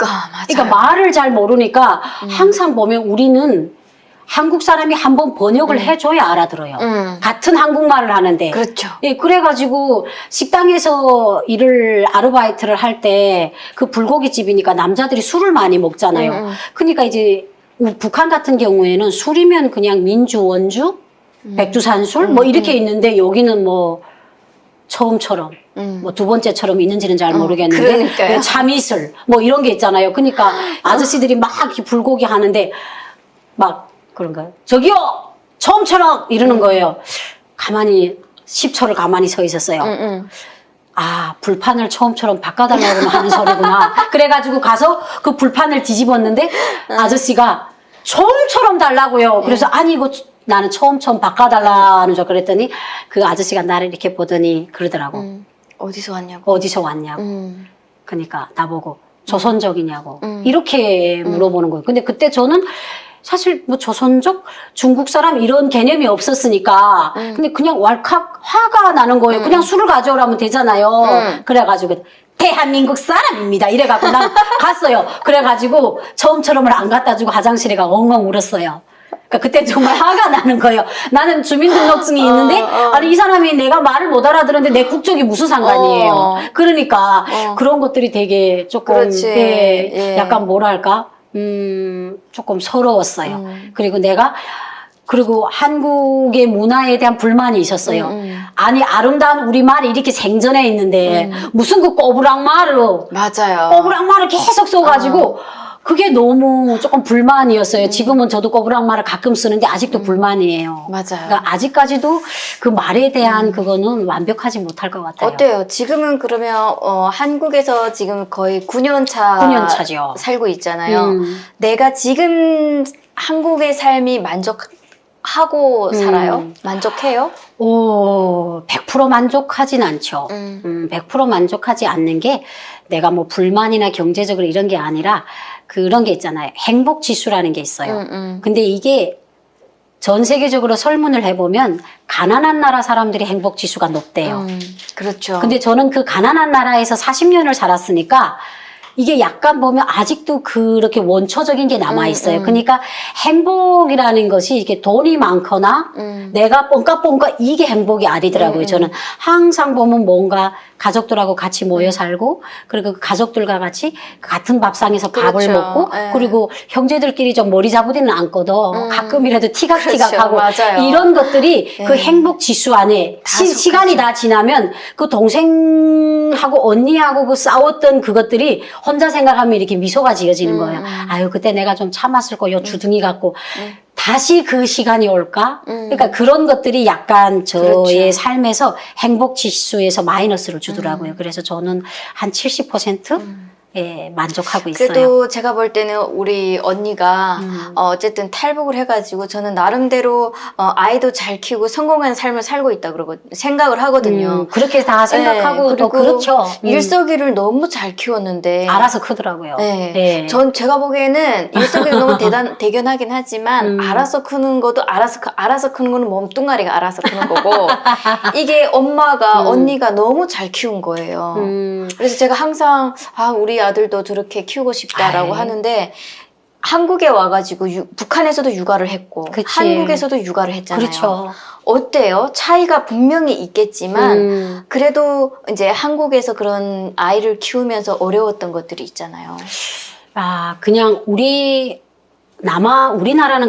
그러니까 말을 잘 모르니까 항상 보면 우리는 한국 사람이 한번 번역을 해줘야 알아들어요. 같은 한국말을 하는데.
그렇죠.
예, 그래가지고 식당에서 아르바이트를 할 때 그 불고기집이니까 남자들이 술을 많이 먹잖아요. 그러니까 이제 북한 같은 경우에는 술이면 그냥 민주, 원주, 백두산술 뭐 이렇게 있는데 여기는 뭐 처음처럼 뭐 두 번째처럼 있는지는 잘 모르겠는데
그러니까요.
참이슬 뭐 이런 게 있잖아요. 그러니까 아저씨들이 막 이렇게 불고기 하는데 막 그런가요? 저기요! 처음처럼 이러는 거예요. 가만히 10초를 가만히 서 있었어요. 아, 불판을 처음처럼 바꿔달라고 하는 소리구나. 그래가지고 가서 그 불판을 뒤집었는데 아저씨가 처음처럼 달라고요. 그래서 아니 이거 나는 처음처럼 바꿔달라는 줄 그랬더니 그 아저씨가 나를 이렇게 보더니 그러더라고.
어디서 왔냐고.
어디서 왔냐고. 그러니까 나보고 조선족이냐고. 이렇게 물어보는 거예요. 근데 그때 저는 사실 뭐 조선족, 중국 사람 이런 개념이 없었으니까 근데 그냥 왈칵 화가 나는 거예요. 그냥 술을 가져오라면 되잖아요. 그래가지고 대한민국 사람입니다. 이래갖고 난 갔어요. 그래가지고 처음처럼을 안 갖다 주고 화장실에 가 엉엉 울었어요. 그러니까 그때 정말 화가 나는 거예요. 나는 주민등록증이 있는데 아니 이 사람이 내가 말을 못 알아들었는데 내 국적이 무슨 상관이에요. 그러니까 그런 것들이 되게 조금
그렇지.
예, 약간 뭐랄까 조금 서러웠어요. 그리고 한국의 문화에 대한 불만이 있었어요. 아니 아름다운 우리말이 이렇게 생전에 있는데 무슨 그 꼬부랑말을
맞아요.
꼬부랑말을 계속 써가지고 그게 너무 조금 불만이었어요. 지금은 저도 꼬부랑말을 가끔 쓰는데 아직도 불만이에요.
맞아요.
그러니까 아직까지도 그 말에 대한 그거는 완벽하지 못할 것 같아요.
어때요? 지금은 그러면 한국에서 지금 거의 9년
9년 차죠.
살고 있잖아요. 내가 지금 한국의 삶이 만족하고 살아요? 만족해요?
100% 만족하진 않죠. 100% 만족하지 않는 게 내가 뭐 불만이나 경제적으로 이런 게 아니라 그런 게 있잖아요. 행복 지수라는 게 있어요. 근데 이게 전 세계적으로 설문을 해보면 가난한 나라 사람들이 행복 지수가 높대요.
그렇죠.
근데 저는 그 가난한 나라에서 40년을 살았으니까 이게 약간 보면 아직도 그렇게 원초적인 게 남아있어요. 그러니까 행복이라는 것이 이게 돈이 많거나 내가 뽕까뽕까 이게 행복이 아니더라고요. 저는 항상 보면 뭔가 가족들하고 같이 모여 살고 그리고 그 가족들과 같이 같은 밥상에서 밥을
그렇죠.
먹고
예.
그리고 형제들끼리 좀 머리 잡으지는 않거든. 가끔이라도 티각티각하고
그렇죠. 맞아요.
이런 것들이 그 행복 지수 안에 시간이 다 지나면 그 동생하고 언니하고 그 싸웠던 그것들이 혼자 생각하면 이렇게 미소가 지어지는 거예요. 아유 그때 내가 좀 참았을 거 요 주둥이 갖고 다시 그 시간이 올까? 그러니까 그런 것들이 약간 저의
그렇죠.
삶에서 행복 지수에서 마이너스를 주더라고요. 그래서 저는 한 70% 예, 만족하고 있어요.
그래도 제가 볼 때는 우리 언니가 어쨌든 탈북을 해가지고 저는 나름대로 아이도 잘 키우고 성공한 삶을 살고 있다 그러고 생각을 하거든요.
그렇게 다 생각하고
네,
또
그리고
그렇죠.
일석이를 너무 잘 키웠는데
알아서 크더라고요.
네.
예.
전 제가 보기에는 일석이를 너무 대견하긴 하지만 알아서 크는 것도 알아서 크는 거는 몸뚱아리가 알아서 크는 거고 이게 엄마가 언니가 너무 잘 키운 거예요. 그래서 제가 항상 우리 아들도 저렇게 키우고 싶다라고
아이.
하는데 한국에 와가지고 북한에서도 육아를 했고
그치.
한국에서도 육아를 했잖아요.
그렇죠.
어때요? 차이가 분명히 있겠지만 그래도 이제 한국에서 그런 아이를 키우면서 어려웠던 것들이 있잖아요.
아, 그냥 우리나라는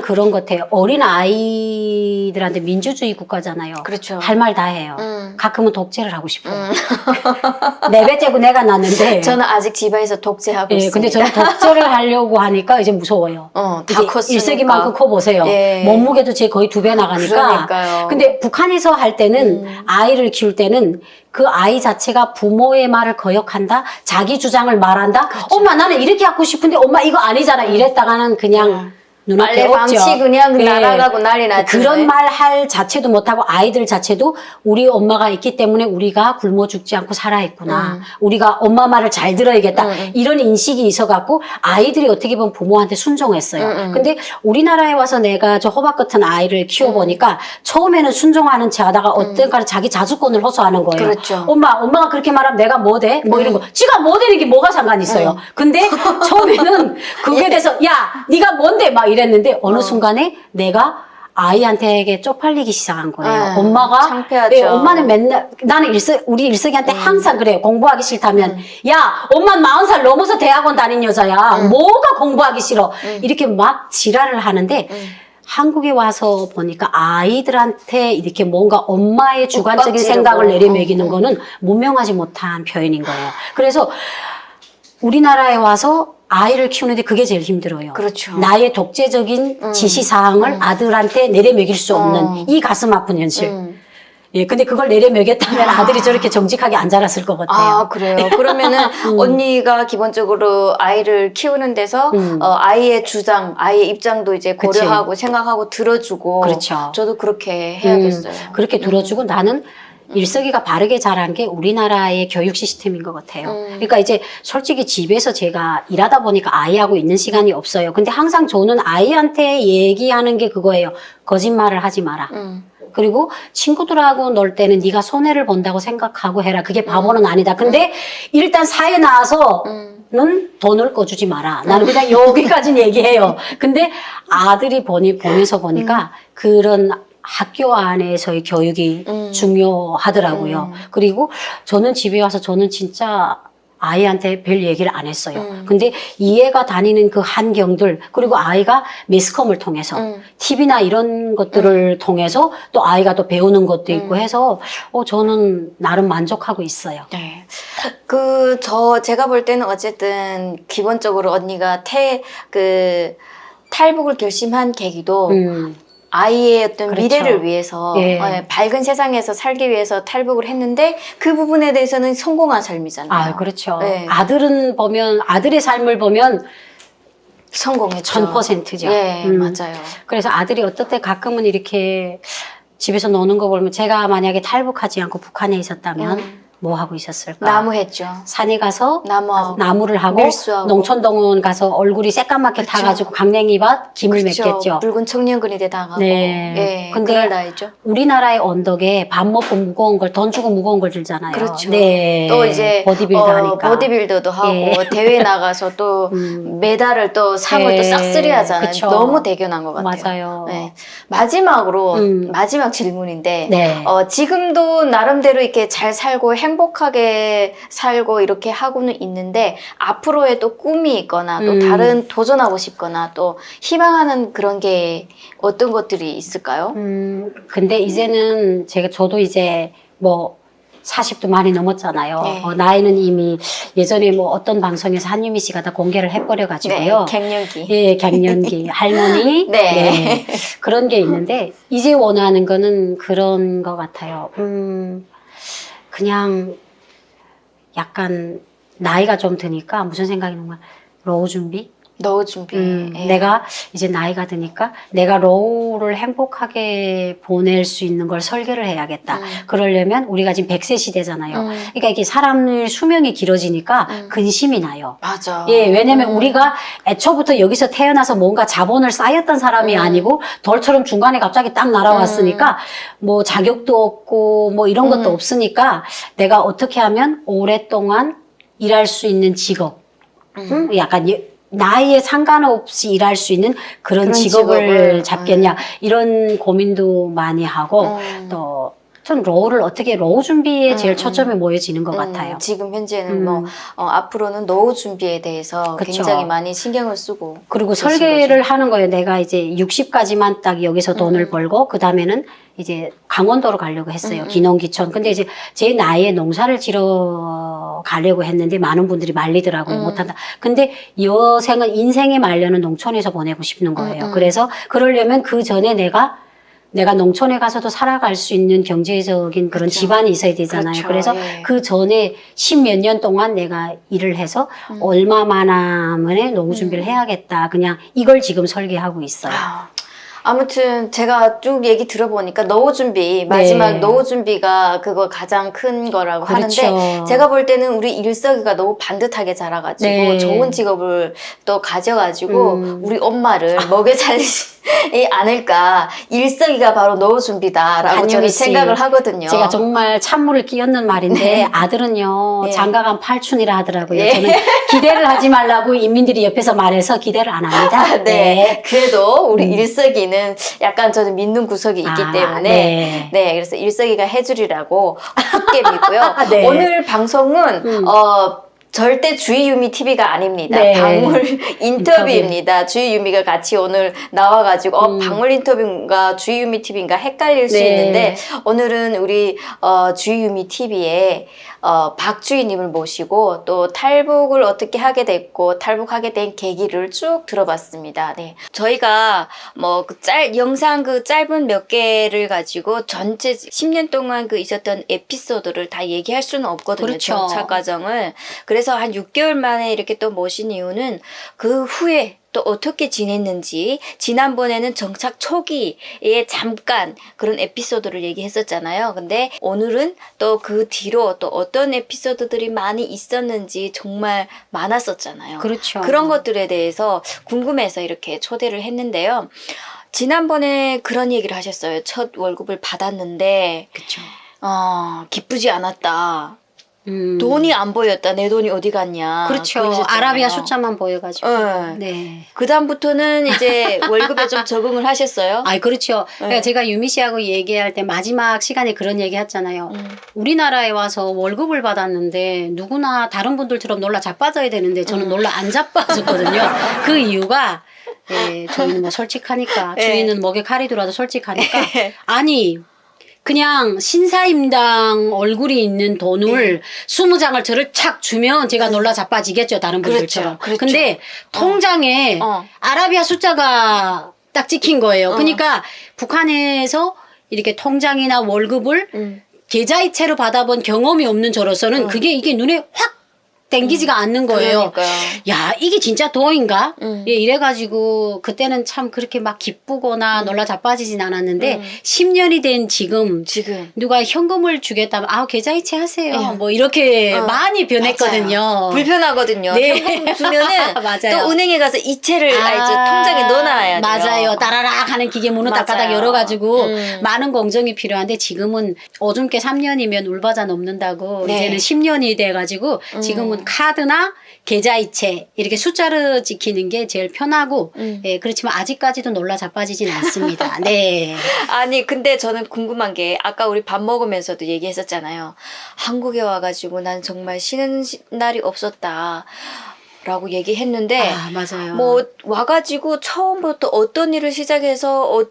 그런 것 같아요. 어린 아이들한테 민주주의 국가잖아요.
그렇죠.
할 말 다 해요. 가끔은 독재를 하고 싶어요. 네 배째고 내가 낳는데.
저는 아직 집에서 독재하고
예,
있습니다.
근데 저는 독재를 하려고 하니까 이제 무서워요.
다
이제
컸으니까.
일세기만큼 커 보세요.
예.
몸무게도 제 거의 2배 나가니까.
그러니까요.
근데 북한에서 할 때는 아이를 키울 때는 그 아이 자체가 부모의 말을 거역한다, 자기 주장을 말한다.
그렇죠.
엄마 나는 이렇게 하고 싶은데 엄마 이거 아니잖아. 이랬다가는 그냥 눈앞에
빨래
없죠.
방치 그냥
예.
날아가고 난리 나죠.
그런 말 할 자체도 못하고 아이들 자체도 우리 엄마가 있기 때문에 우리가 굶어 죽지 않고 살아있구나. 우리가 엄마 말을 잘 들어야겠다. 이런 인식이 있어갖고 아이들이 어떻게 보면 부모한테 순종했어요. 근데 우리나라에 와서 내가 저 호박 같은 아이를 키워보니까 처음에는 순종하는 체 하다가 어떤가는 자기 자주권을 호소하는 거예요.
그렇죠.
엄마가 그렇게 말하면 내가 뭐 돼? 뭐 이런 거. 지가 뭐 되는 게 뭐가 상관이 있어요. 근데 처음에는 그게 돼서 야, 네가 뭔데? 막 이랬는데 어느 순간에 내가 아이한테 쪽팔리기 시작한 거예요. 엄마가
창피하죠.
예, 엄마는 맨날 나는 우리 일석이한테 항상 그래요. 공부하기 싫다면 야, 엄마는 40살 넘어서 대학원 다닌 여자야. 뭐가 공부하기 싫어? 이렇게 막 지랄을 하는데 한국에 와서 보니까 아이들한테 이렇게 뭔가 엄마의 주관적인
윽박
생각을
지르고.
내려매기는 거는 문명하지 못한 표현인 거예요. 그래서 우리나라에 와서 아이를 키우는데 그게 제일 힘들어요.
그렇죠.
나의 독재적인 지시사항을 아들한테 내려먹일 수 없는 이 가슴 아픈 현실. 예, 근데 그걸 내려먹였다면 아들이 저렇게 정직하게 안 자랐을 것 같아요.
아, 그래요. 그러면은 언니가 기본적으로 아이를 키우는 데서 아이의 주장, 아이의 입장도 이제
그치.
고려하고 생각하고 들어주고.
그렇죠.
저도 그렇게 해야겠어요.
그렇게 들어주고 나는 일석이가 바르게 자란 게 우리나라의 교육 시스템인 것 같아요. 그러니까 이제 솔직히 집에서 제가 일하다 보니까 아이하고 있는 시간이 없어요. 근데 항상 저는 아이한테 얘기하는 게 그거예요. 거짓말을 하지 마라. 그리고 친구들하고 놀 때는 네가 손해를 본다고 생각하고 해라. 그게 바보는 아니다. 근데 일단 사회 나와서는 돈을 꺼주지 마라. 나는 그냥 여기까지는 얘기해요. 근데 아들이 보면서 보니까 그런 학교 안에서의 교육이 중요하더라고요. 그리고 저는 집에 와서 저는 진짜 아이한테 별 얘기를 안 했어요. 근데 이 애가 다니는 그 환경들, 그리고 아이가 매스컴을 통해서, TV나 이런 것들을 통해서 또 아이가 또 배우는 것도 있고 해서, 저는 나름 만족하고 있어요.
네. 제가 볼 때는 어쨌든 기본적으로 언니가 탈북을 결심한 계기도 아이의 어떤
그렇죠.
미래를 위해서
예.
밝은 세상에서 살기 위해서 탈북을 했는데 그 부분에 대해서는 성공한 삶이잖아요.
아, 그렇죠.
네.
아들의 삶을 보면
성공했죠.
1000%죠.
예, 맞아요.
그래서 아들이 어떨 때 가끔은 이렇게 집에서 노는 거 보면 제가 만약에 탈북하지 않고 북한에 있었다면 뭐 하고 있었을까?
나무 했죠.
산에 가서
나무하고
나무를 하고
밀수하고.
농촌동원 가서 얼굴이 새까맣게 타가지고 강냉이밭 김을
그렇죠.
맺겠죠.
붉은 청년근이대 당하고.
네.
예,
근데
그럴 나이죠.
우리나라의 언덕에 밥 먹고 무거운 걸, 돈 주고 무거운 걸 들잖아요.
그렇죠.
네.
또 이제
보디빌더 하니까.
보디빌더도 하고
예.
대회 나가서 또 메달을 또 상을
예.
또 싹쓸이 하잖아요.
그쵸.
너무 대견한 것 같아요.
맞아요.
네. 마지막으로 마지막 질문인데
네.
지금도 나름대로 이렇게 잘 살고 행복하게 살고 이렇게 하고는 있는데 앞으로의 또 꿈이 있거나 또 다른 도전하고 싶거나 또 희망하는 그런 게 어떤 것들이 있을까요?
근데 이제는 저도 이제 뭐 40도 많이 넘었잖아요.
네.
나이는 이미 예전에 뭐 어떤 방송에서 한유미 씨가 다 공개를 해버려가지고요.
갱년기.
예, 갱년기. 할머니.
네.
그런 게 있는데, 이제 원하는 거는 그런 것 같아요. 그냥 약간 나이가 좀 드니까 무슨 생각이 드는 거야. 로우 준비?
노후 준비. 예.
내가 이제 나이가 드니까 내가 로우를 행복하게 보낼 수 있는 걸 설계를 해야겠다. 그러려면 우리가 지금 100세 시대잖아요. 그러니까 이게 사람의 수명이 길어지니까 근심이 나요.
맞아.
예, 왜냐면 우리가 애초부터 여기서 태어나서 뭔가 자본을 쌓였던 사람이 아니고 돌처럼 중간에 갑자기 딱 날아왔으니까 뭐 자격도 없고 뭐 이런 것도 없으니까 내가 어떻게 하면 오랫동안 일할 수 있는 직업, 약간 나이에 상관없이 일할 수 있는 그런 직업을 잡겠냐 이런 고민도 많이 하고 또 전 로우를 어떻게 로우 준비에 제일 초점이 모여지는 것 같아요.
지금 현재는 뭐 앞으로는 노후 준비에 대해서
그쵸.
굉장히 많이 신경을 쓰고
그리고 설계를 하는 거예요. 내가 이제 60까지만 딱 여기서 돈을 벌고 그 다음에는 이제 강원도로 가려고 했어요. 기농기촌. 근데 이제 제 나이에 농사를 지러 가려고 했는데 많은 분들이 말리더라고요. 못한다. 근데 여생은 인생의 말년은 농촌에서 보내고 싶는 거예요. 그래서 그러려면 그 전에 내가 농촌에 가서도 살아갈 수 있는 경제적인 그런
그렇죠.
집안이 있어야 되잖아요.
그렇죠.
그래서
예.
그 전에 10몇 년 동안 내가 일을 해서 얼마만큼의 노후 준비를 해야겠다. 그냥 이걸 지금 설계하고 있어요.
아무튼 제가 쭉 얘기 들어보니까 노후 준비 마지막
네.
노후 준비가 그거 가장 큰 거라고
그렇죠.
하는데 제가 볼 때는 우리 일석이가 너무 반듯하게 자라가지고
네.
좋은 직업을 또 가져가지고 우리 엄마를 먹여 살리지 않을까. 일석이가 바로 노후 준비다라고 저는
한유미 씨,
생각을 하거든요.
제가 정말 찬물을 끼얹는 말인데 아들은요
예.
장가간 팔춘이라 하더라고요.
예.
저는 기대를 하지 말라고 인민들이 옆에서 말해서 기대를 안 합니다.
네. 그래도 우리 일석이는 약간 저는 믿는 구석이 있기 때문에 네. 그래서 일석이가 해주리라고 굳게 믿고요.
네.
오늘 방송은 절대 주희 유미 TV가 아닙니다.
네.
박물 인터뷰입니다. 주희 유미가 같이 오늘 나와가지고 박물 인터뷰인가 주희 유미 TV인가 헷갈릴 수
네.
있는데 오늘은 우리 주희 유미 TV에 박주희님을 모시고 또 탈북을 어떻게 하게 됐고 탈북하게 된 계기를 쭉 들어봤습니다. 네, 저희가 뭐 영상 그 짧은 몇 개를 가지고 전체 10년 동안 그 있었던 에피소드를 다 얘기할 수는 없거든요.
그렇죠.
정착 과정을. 그래서 한 6개월 만에 이렇게 또 모신 이유는 그 후에 또 어떻게 지냈는지 지난번에는 정착 초기에 잠깐 그런 에피소드를 얘기했었잖아요. 근데 오늘은 또 그 뒤로 또 어떤 에피소드들이 많이 있었는지 정말 많았었잖아요.
그렇죠.
그런 것들에 대해서 궁금해서 이렇게 초대를 했는데요. 지난번에 그런 얘기를 하셨어요. 첫 월급을 받았는데
그렇죠.
기쁘지 않았다. 돈이 안 보였다. 내 돈이 어디 갔냐.
그렇죠.
그러셨잖아요.
아라비아 숫자만 보여가지고.
네.
네.
그 다음부터는 이제 월급에 좀 적응을 하셨어요?
아, 그렇죠. 그러니까 제가 유미 씨하고 얘기할 때 마지막 시간에 그런 얘기 했잖아요. 우리나라에 와서 월급을 받았는데 누구나 다른 분들처럼 놀라 자빠져야 되는데 저는 놀라 안 자빠졌거든요. 그 이유가 저희는 뭐 솔직하니까 주인은 목에 칼이 들어와도 솔직하니까 아니 그냥 신사임당 얼굴이 있는 돈을 20장을 저를 착 주면 제가 놀라 자빠지겠죠. 다른 분들처럼.
그렇죠.
근데 통장에 아라비아 숫자가 딱 찍힌 거예요. 그러니까 북한에서 이렇게 통장이나 월급을 계좌이체로 받아본 경험이 없는 저로서는 이게 눈에 확 땡기지가 않는 거예요.
그러니까요.
야, 이게 진짜 돈인가? 예, 이래가지고 그때는 참 그렇게 막 기쁘거나 놀라 자빠지진 않았는데 10년이 된 지금 누가 현금을 주겠다면 계좌이체 하세요. 뭐 이렇게 많이 변했거든요.
맞아요. 불편하거든요.
네.
현금 주면은
맞아요.
또 은행에 가서 이체를 통장에 넣어놔야 돼요.
맞아요. 따라락 하는 기계 문을 따까닥
맞아요.
열어가지고 많은 공정이 필요한데 지금은 오줌께 3년이면 울바자 넘는다고
네.
이제는 10년이 돼가지고 지금은 카드나 계좌이체 이렇게 숫자로 찍히는 게 제일 편하고 예, 그렇지만 아직까지도 놀라 자빠지진 않습니다. 네.
아니 근데 저는 궁금한 게 아까 우리 밥 먹으면서도 얘기했었잖아요. 한국에 와가지고 난 정말 쉬는 날이 없었다. 라고 얘기했는데
맞아요.
뭐 와가지고 처음부터 어떤 일을 시작해서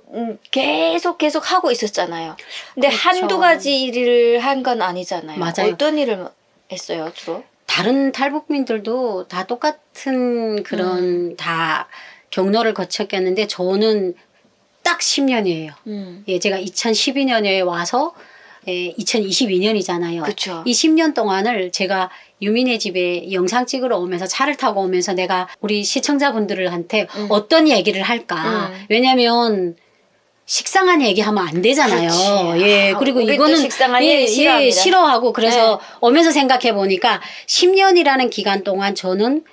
계속 하고 있었잖아요. 근데
그렇죠.
한두 가지 일을 한 건 아니잖아요.
맞아요.
어떤 일을 했어요 주로?
다른 탈북민들도 다 똑같은 그런 다 경로를 거쳤겠는데 저는 딱 10년이에요. 예, 제가 2012년에 와서 2022년이잖아요.
그쵸.
이 10년 동안을 제가 유민의 집에 영상 찍으러 오면서 차를 타고 오면서 내가 우리 시청자분들한테 어떤 얘기를 할까. 왜냐면 식상한 얘기하면 안 되잖아요.
그렇지.
예, 그리고
우리 또
이거는
식상한 얘기 싫어합니다.
싫어하고 그래서 오면서 생각해 보니까 10년이라는 기간 동안 저는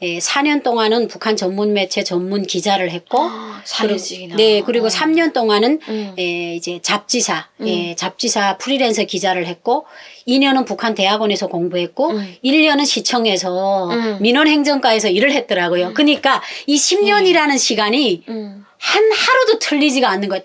예, 4년 동안은 북한 전문 매체 전문 기자를 했고,
4년씩이나.
네, 그리고 3년 동안은
음.
예, 이제 잡지사, 예, 잡지사 프리랜서 기자를 했고, 2년은 북한 대학원에서 공부했고, 1년은 시청에서 민원행정과에서 일을 했더라고요. 그러니까 이 10년이라는 시간이 한 하루도 틀리지가 않는 거예요.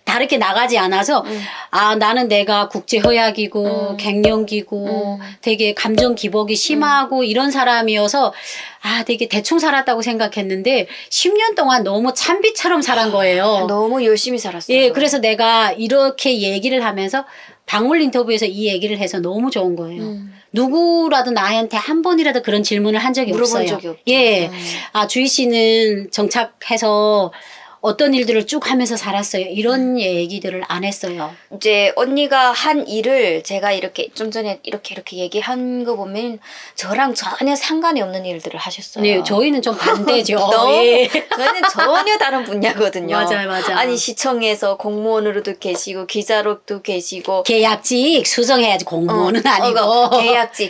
다르게 나가지 않아서, 아, 나는 내가 국제허약이고, 갱년기고, 되게 감정 기복이 심하고, 이런 사람이어서, 아, 되게 대충 살았다고 생각했는데, 10년 동안 너무 참비처럼 살은 거예요.
너무 열심히 살았어요.
예, 그래서 내가 이렇게 얘기를 하면서, 방울 인터뷰에서 이 얘기를 해서 너무 좋은 거예요. 누구라도 나한테 한 번이라도 그런 질문을 한 적이
물어본
없어요.
적이 없죠.
예. 아, 주희 씨는 정착해서 어떤 일들을 쭉 하면서 살았어요. 이런 얘기들을 안 했어요.
이제 언니가 한 일을 제가 이렇게 좀 전에 이렇게 얘기한 거 보면 저랑 전혀 상관이 없는 일들을 하셨어요.
네, 저희는 좀 반대죠.
너무
예.
저희는 전혀 다른 분야거든요.
맞아요, 맞아요.
아니 시청에서 공무원으로도 계시고 기자로도 계시고
계약직 수정해야지 공무원은 아니고.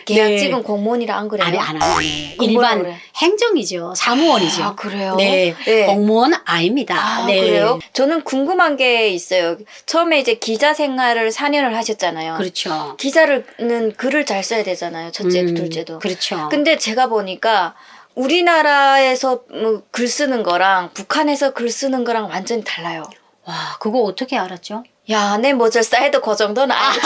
계약직은
네.
공무원이라 안 그래요?
아니, 안 하네.
그럼 뭐라
일반
그래?
행정이죠. 사무원이죠.
아, 그래요?
네.
네.
공무원 아닙니다.
아,
네.
그래요? 저는 궁금한 게 있어요. 처음에 이제 기자 생활을 4년을 하셨잖아요.
그렇죠.
기자는 글을 잘 써야 되잖아요. 첫째, 둘째도.
그렇죠.
근데 제가 보니까 우리나라에서 글 쓰는 거랑 북한에서 글 쓰는 거랑 완전히 달라요.
와, 그거 어떻게 알았죠?
야, 내 뭐저 사이드 그 정도는 알지.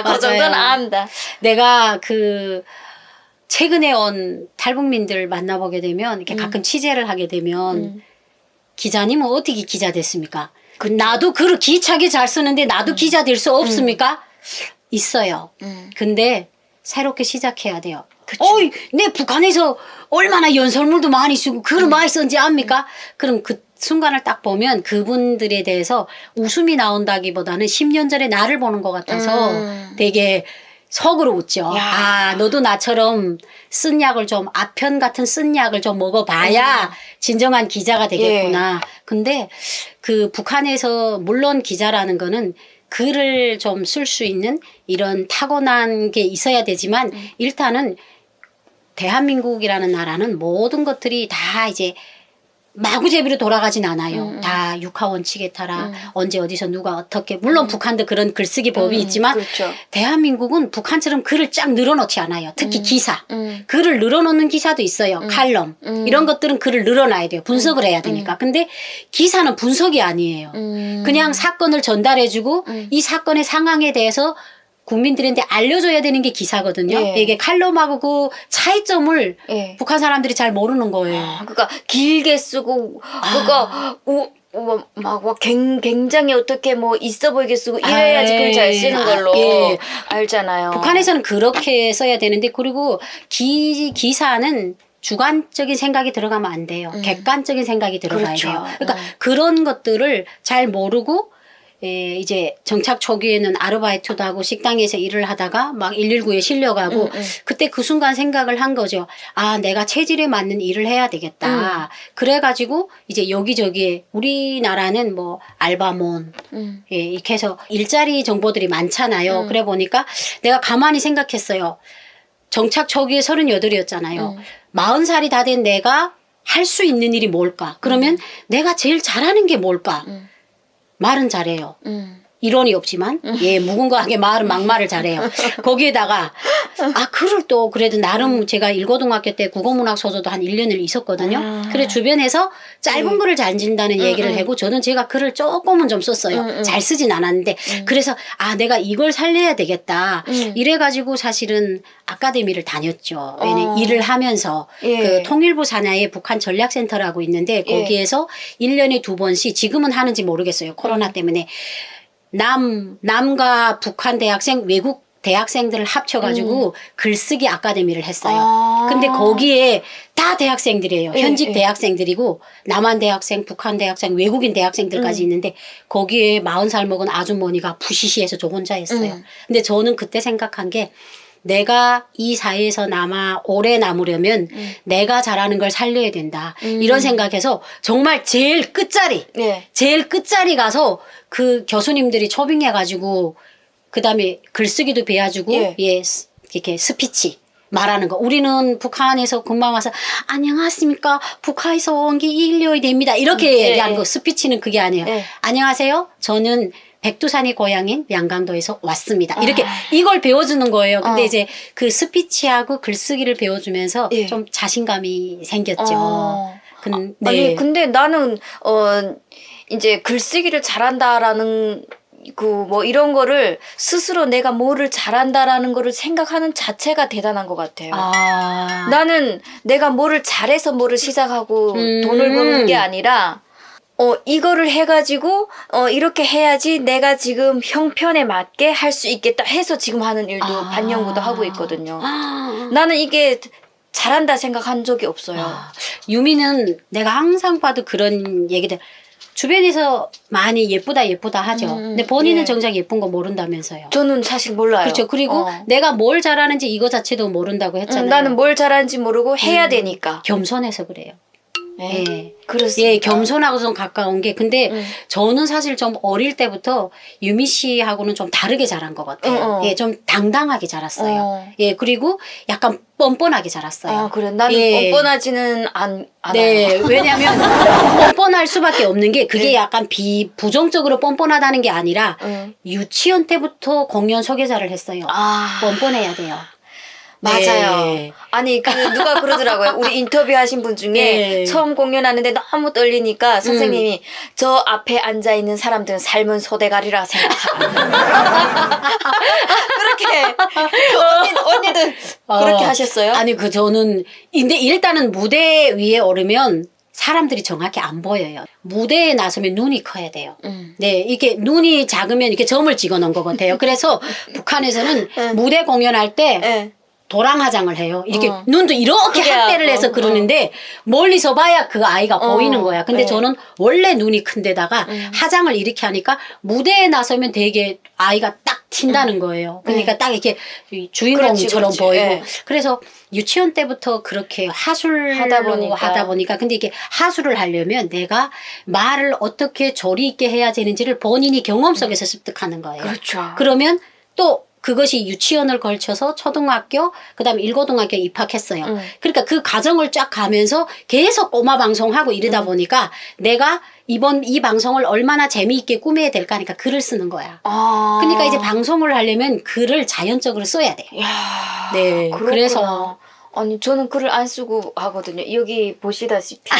그 정도는 안다.
내가 최근에 온 탈북민들 만나보게 되면, 이렇게 가끔 취재를 하게 되면, 기자님은 어떻게 기자 됐습니까? 나도 글을 기차게 잘 쓰는데 나도 기자 될 수 없습니까? 있어요. 근데 새롭게 시작해야 돼요. 어이, 내 북한에서 얼마나 연설물도 많이 쓰고 글을 많이 썼는지 압니까? 그럼 그 순간을 딱 보면 그분들에 대해서 웃음이 나온다기보다는 10년 전에 나를 보는 것 같아서 되게 속으로 웃죠.
야.
아, 너도 나처럼 쓴 약을 좀, 아편 같은 쓴 약을 좀 먹어봐야 진정한 기자가 되겠구나. 근데 북한에서, 물론 기자라는 거는 글을 좀 쓸 수 있는 이런 타고난 게 있어야 되지만, 일단은 대한민국이라는 나라는 모든 것들이 다 이제 마구제비로 돌아가진 않아요. 다 육하원칙에 따라 언제 어디서 누가 어떻게, 물론 북한도 그런 글쓰기 법이 있지만
그렇죠.
대한민국은 북한처럼 글을 쫙 늘어놓지 않아요. 특히 기사. 글을 늘어놓는 기사도 있어요. 칼럼. 이런 것들은 글을 늘어놔야 돼요. 분석을 해야 되니까. 근데 기사는 분석이 아니에요. 그냥 사건을 전달해주고 이 사건의 상황에 대해서 국민들한테 알려줘야 되는 게 기사거든요.
예.
이게 칼럼하고 그 차이점을
예.
북한 사람들이 잘 모르는 거예요.
그러니까 길게 쓰고 그러니까 굉장히 어떻게 뭐 있어 보이게 쓰고 이래야지 글 잘 쓰는 걸로
예.
알잖아요.
북한에서는 그렇게 써야 되는데, 그리고 기사는 주관적인 생각이 들어가면 안 돼요. 객관적인 생각이 들어가야
그렇죠.
돼요. 그러니까 그런 것들을 잘 모르고, 이제 정착 초기에는 아르바이트도 하고 식당에서 일을 하다가 막 119에 실려가고 그때 그 순간 생각을 한 거죠. 아, 내가 체질에 맞는 일을 해야 되겠다. 그래가지고 이제 여기저기에, 우리나라는 뭐 알바몬, 예, 이렇게 해서 일자리 정보들이 많잖아요. 그래 보니까 내가 가만히 생각했어요. 정착 초기에 38이었잖아요. 40살이 다 된 내가 할 수 있는 일이 뭘까? 그러면 내가 제일 잘하는 게 뭘까? 말은 잘해요. 이론이 없지만, 예, 무궁무진하게 말은 막말을 잘해요. 거기에다가, 글을 또 그래도 나름 제가 일고등학교 때 국어문학소조도 한 1년을 있었거든요. 그래, 주변에서 짧은 글을 잘 쓴다는 얘기를 하고, 저는 제가 글을 조금은 좀 썼어요. 잘 쓰진 않았는데, 그래서, 내가 이걸 살려야 되겠다. 이래가지고 사실은 아카데미를 다녔죠. 왜냐면 일을 하면서, 그 통일부 산하에 북한 전략센터라고 있는데, 거기에서 1년에 2번씩, 지금은 하는지 모르겠어요. 코로나 때문에. 남과 북한 대학생, 외국 대학생들을 합쳐가지고 글쓰기 아카데미를 했어요. 근데 거기에 다 대학생들이에요. 현직 대학생들이고, 남한 대학생, 북한 대학생, 외국인 대학생들까지 있는데, 거기에 40살 먹은 아주머니가 부시시해서 저 혼자 했어요. 근데 저는 그때 생각한 게, 내가 이 사회에서 오래 남으려면 내가 잘하는 걸 살려야 된다. 이런 생각해서 정말 제일 끝자리 가서 그 교수님들이 초빙해가지고, 그 다음에 글쓰기도 배워주고, 이렇게 스피치, 말하는 거. 우리는 북한에서 금방 와서 안녕하십니까? 북한에서 온 게 인류이 됩니다. 이렇게 얘기하는 거. 스피치는 그게 아니에요. 안녕하세요. 저는 백두산이 고향인 양강도에서 왔습니다. 이렇게 이걸 배워주는 거예요. 근데 이제 그 스피치하고 글쓰기를 배워주면서 좀 자신감이 생겼죠.
아니 근데 나는 이제 글쓰기를 잘한다라는 그 뭐 이런 거를 스스로 내가 뭐를 잘한다라는 거를 생각하는 자체가 대단한 것 같아요. 나는 내가 뭐를 잘해서 뭐를 시작하고 돈을 버는 게 아니라 이거를 해가지고 이렇게 해야지 내가 지금 형편에 맞게 할 수 있겠다 해서 지금 하는 일도 반영구도 하고 있거든요. 나는 이게 잘한다 생각한 적이 없어요.
유미는 내가 항상 봐도 그런 얘기들 주변에서 많이 예쁘다 하죠. 근데 본인은 정작 예쁜 거 모른다면서요.
저는 사실 몰라요.
그렇죠. 그리고 내가 뭘 잘하는지 이거 자체도 모른다고 했잖아요.
나는 뭘 잘하는지 모르고 해야 되니까.
겸손해서 그래요. 예.
그렇습니다.
예, 겸손하고 좀 가까운 게. 근데 저는 사실 좀 어릴 때부터 유미 씨하고는 좀 다르게 자란 것 같아요. 예, 좀 당당하게 자랐어요. 예, 그리고 약간 뻔뻔하게 자랐어요.
그래. 나는 뻔뻔하지는 않아요.
네, 왜냐면 뻔뻔할 수밖에 없는 게 그게 약간 부정적으로 뻔뻔하다는 게 아니라 유치원 때부터 공연 소개자를 했어요. 뻔뻔해야 돼요.
맞아요.
네.
아니 누가 그러더라고요. 우리 인터뷰하신 분 중에 처음 공연하는데 너무 떨리니까 선생님이 저 앞에 앉아 있는 사람들은 삶은 소대가리라 생각하라. 그렇게 언니도 그렇게 하셨어요?
아니 저는 근데 일단은 무대 위에 오르면 사람들이 정확히 안 보여요. 무대에 나서면 눈이 커야 돼요. 네, 이게 눈이 작으면 이렇게 점을 찍어 놓은 것 같아요. 그래서 북한에서는 무대 공연할 때 도랑화장을 해요. 이렇게 눈도 이렇게 확대를 해서 그러는데 멀리서 봐야 그 아이가 보이는 거야. 근데 저는 원래 눈이 큰 데다가 화장을 이렇게 하니까 무대에 나서면 되게 아이가 딱 튄다는 거예요. 그러니까 딱 이렇게 주인공처럼 보이고. 그래서 유치원 때부터 그렇게 하술로 하다 보니까 근데 이게 하술을 하려면 내가 말을 어떻게 조리 있게 해야 되는지를 본인이 경험 속에서 습득하는 거예요.
그렇죠.
그러면 또 그것이 유치원을 걸쳐서 초등학교 그다음에 일고등학교 입학했어요. 그러니까 그 과정을 쫙 가면서 계속 꼬마 방송하고 이러다 보니까 내가 이번 이 방송을 얼마나 재미있게 꾸며야 될까 하니까 글을 쓰는 거야. 그러니까 이제 방송을 하려면 글을 자연적으로 써야 돼. 네,
그렇구나.
그래서
아니 저는 글을 안 쓰고 하거든요. 여기 보시다시피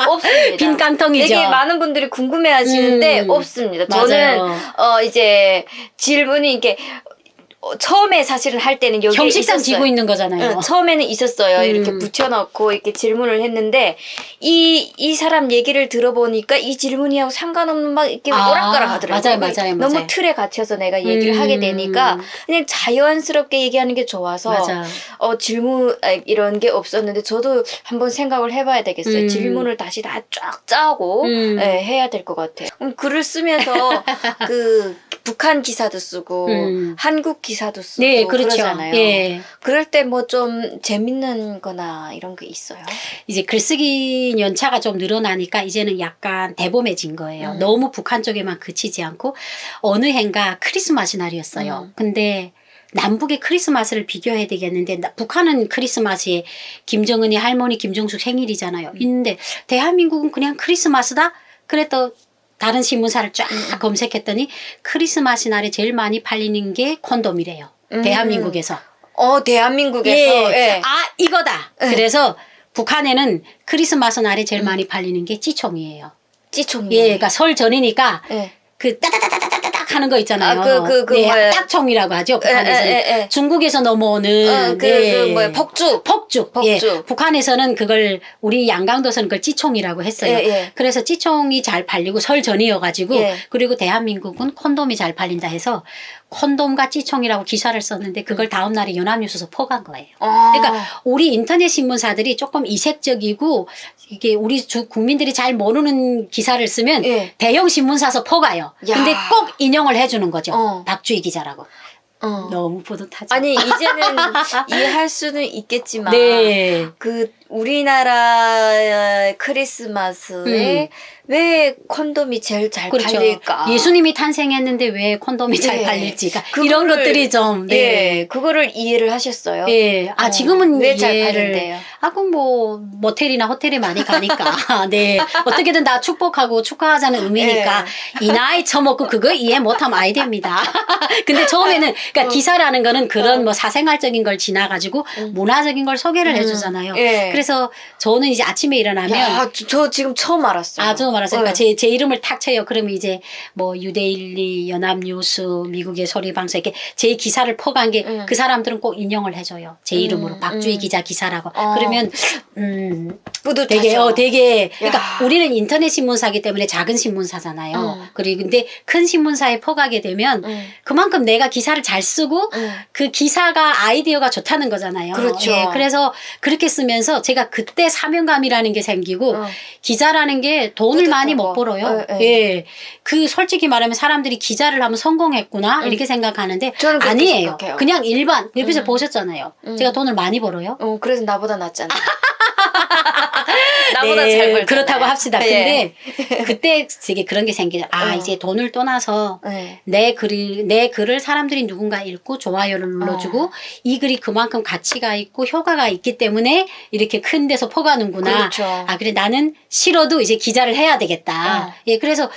없습니다.
빈 깡통이죠.
되게 많은 분들이 궁금해하시는데 없습니다. 저는 이제 질문이 이게 처음에 사실은 할 때는 여기
형식상
있었어요.
지고 있는 거잖아요.
처음에는 있었어요. 이렇게 붙여놓고 이렇게 질문을 했는데 이 사람 얘기를 들어보니까 이 질문이하고 상관없는 막 이렇게 오락가락 하더라고요.
맞아요.
너무 틀에 갇혀서 내가 얘기를 하게 되니까 그냥 자연스럽게 얘기하는 게 좋아서 질문 이런 게 없었는데 저도 한번 생각을 해봐야 되겠어요. 질문을 다시 다 쫙 짜고 해야 될 것 같아요. 글을 쓰면서 그 북한 기사도 쓰고 한국 기사도 쓰고
네, 그렇죠.
그러잖아요.
예.
그럴 때 뭐 좀 재밌는 거나 이런 게 있어요?
이제 글쓰기 연차가 좀 늘어나니까 이제는 약간 대범해진 거예요. 너무 북한 쪽에만 그치지 않고 어느 해인가 크리스마스 날이었어요. 근데 남북의 크리스마스를 비교해야 되겠는데 북한은 크리스마스에 김정은이 할머니 김정숙 생일이잖아요. 있는데 대한민국은 그냥 크리스마스다? 그래 또 다른 신문사를 쫙 검색했더니 크리스마스 날에 제일 많이 팔리는 게 콘돔이래요. 대한민국에서.
대한민국에서.
예. 이거다. 그래서 북한에는 크리스마스 날에 제일 많이 팔리는 게 찌총이에요.
찌총.
예, 그러니까 설 전이니까 그 따다다다다다닥 하는 거 있잖아요.
뭐예요?
딱총이라고 하죠. 북한에서는. 중국에서 넘어오는
뭐예요? 폭죽.
예. 북한에서는 그걸 우리 양강도에서는 그걸 찌총이라고 했어요. 그래서 찌총이 잘 팔리고 설 전이어가지고 그리고 대한민국은 콘돔이 잘 팔린다 해서 콘돔과 찌총이라고 기사를 썼는데 그걸 다음 날에 연합뉴스에서 퍼간 거예요. 그러니까 우리 인터넷 신문사들이 조금 이색적이고 이게 우리 국민들이 잘 모르는 기사를 쓰면 대형 신문사에서 퍼가요. 근데 꼭 인용을 해주는 거죠. 박주희 기자라고. 너무 뿌듯하죠.
아니 이제는 이해할 수는 있겠지만 우리나라 크리스마스에 왜 콘돔이 제일 잘
그렇죠.
팔릴까?
예수님이 탄생했는데 왜 콘돔이 잘
네.
팔릴지가
그거를-
이런 것들이 좀
네, 그거를 이해를 하셨어요.
예. 아, 지금은
왜 잘
이해를.
팔린대요?
아, 그럼 뭐, 모텔이나 호텔에 많이 가니까. 네. 어떻게든 다 축복하고 축하하자는 의미니까. 이 나이 처먹고 그거 이해 못하면 아이 됩니다. 근데 처음에는, 그러니까 기사라는 거는 그런 뭐 사생활적인 걸 지나가지고 문화적인 걸 소개를 해주잖아요.
예.
그래서 저는 이제 아침에 일어나면.
야, 저 지금 처음 알았어요.
아, 처음 알았어요. 그러니까 제 이름을 탁 쳐요. 그러면 이제 뭐 유데일리, 연합뉴스, 미국의 소리방송 이렇게 제 기사를 퍼간 게 그 사람들은 꼭 인용을 해줘요. 제 이름으로 박주희 기자 기사라고. 그러면
뿌듯하죠.
되게 그러니까
야.
우리는 인터넷 신문사기 때문에 작은 신문사잖아요. 그리고 근데 큰 신문사에 퍼가게 되면 그만큼 내가 기사를 잘 쓰고 그 기사가 아이디어가 좋다는 거잖아요.
그렇죠.
예, 그래서 그렇게 쓰면서 제가 그때 사명감이라는 게 생기고 기자라는 게 돈을 많이 못 벌어요. 예. 그 솔직히 말하면 사람들이 기자를 하면 성공했구나 이렇게 생각하는데
저는 그렇게
아니에요.
생각해요.
그냥 일반 옆에서 보셨잖아요. 제가 돈을 많이 벌어요.
그래서 나보다 낫잖아. 나보다 잘 벌잖아요.
그렇다고 합시다.
예.
근데 그때 되게 그런 게 생기죠. 아, 이제 돈을 떠나서
네.
내 글을 사람들이 누군가 읽고 좋아요를 눌러주고 이 글이 그만큼 가치가 있고 효과가 있기 때문에 이렇게 큰 데서 퍼가는구나.
그렇죠.
아, 그래 나는 싫어도 이제 기자를 해야 되겠다. 예, 그래서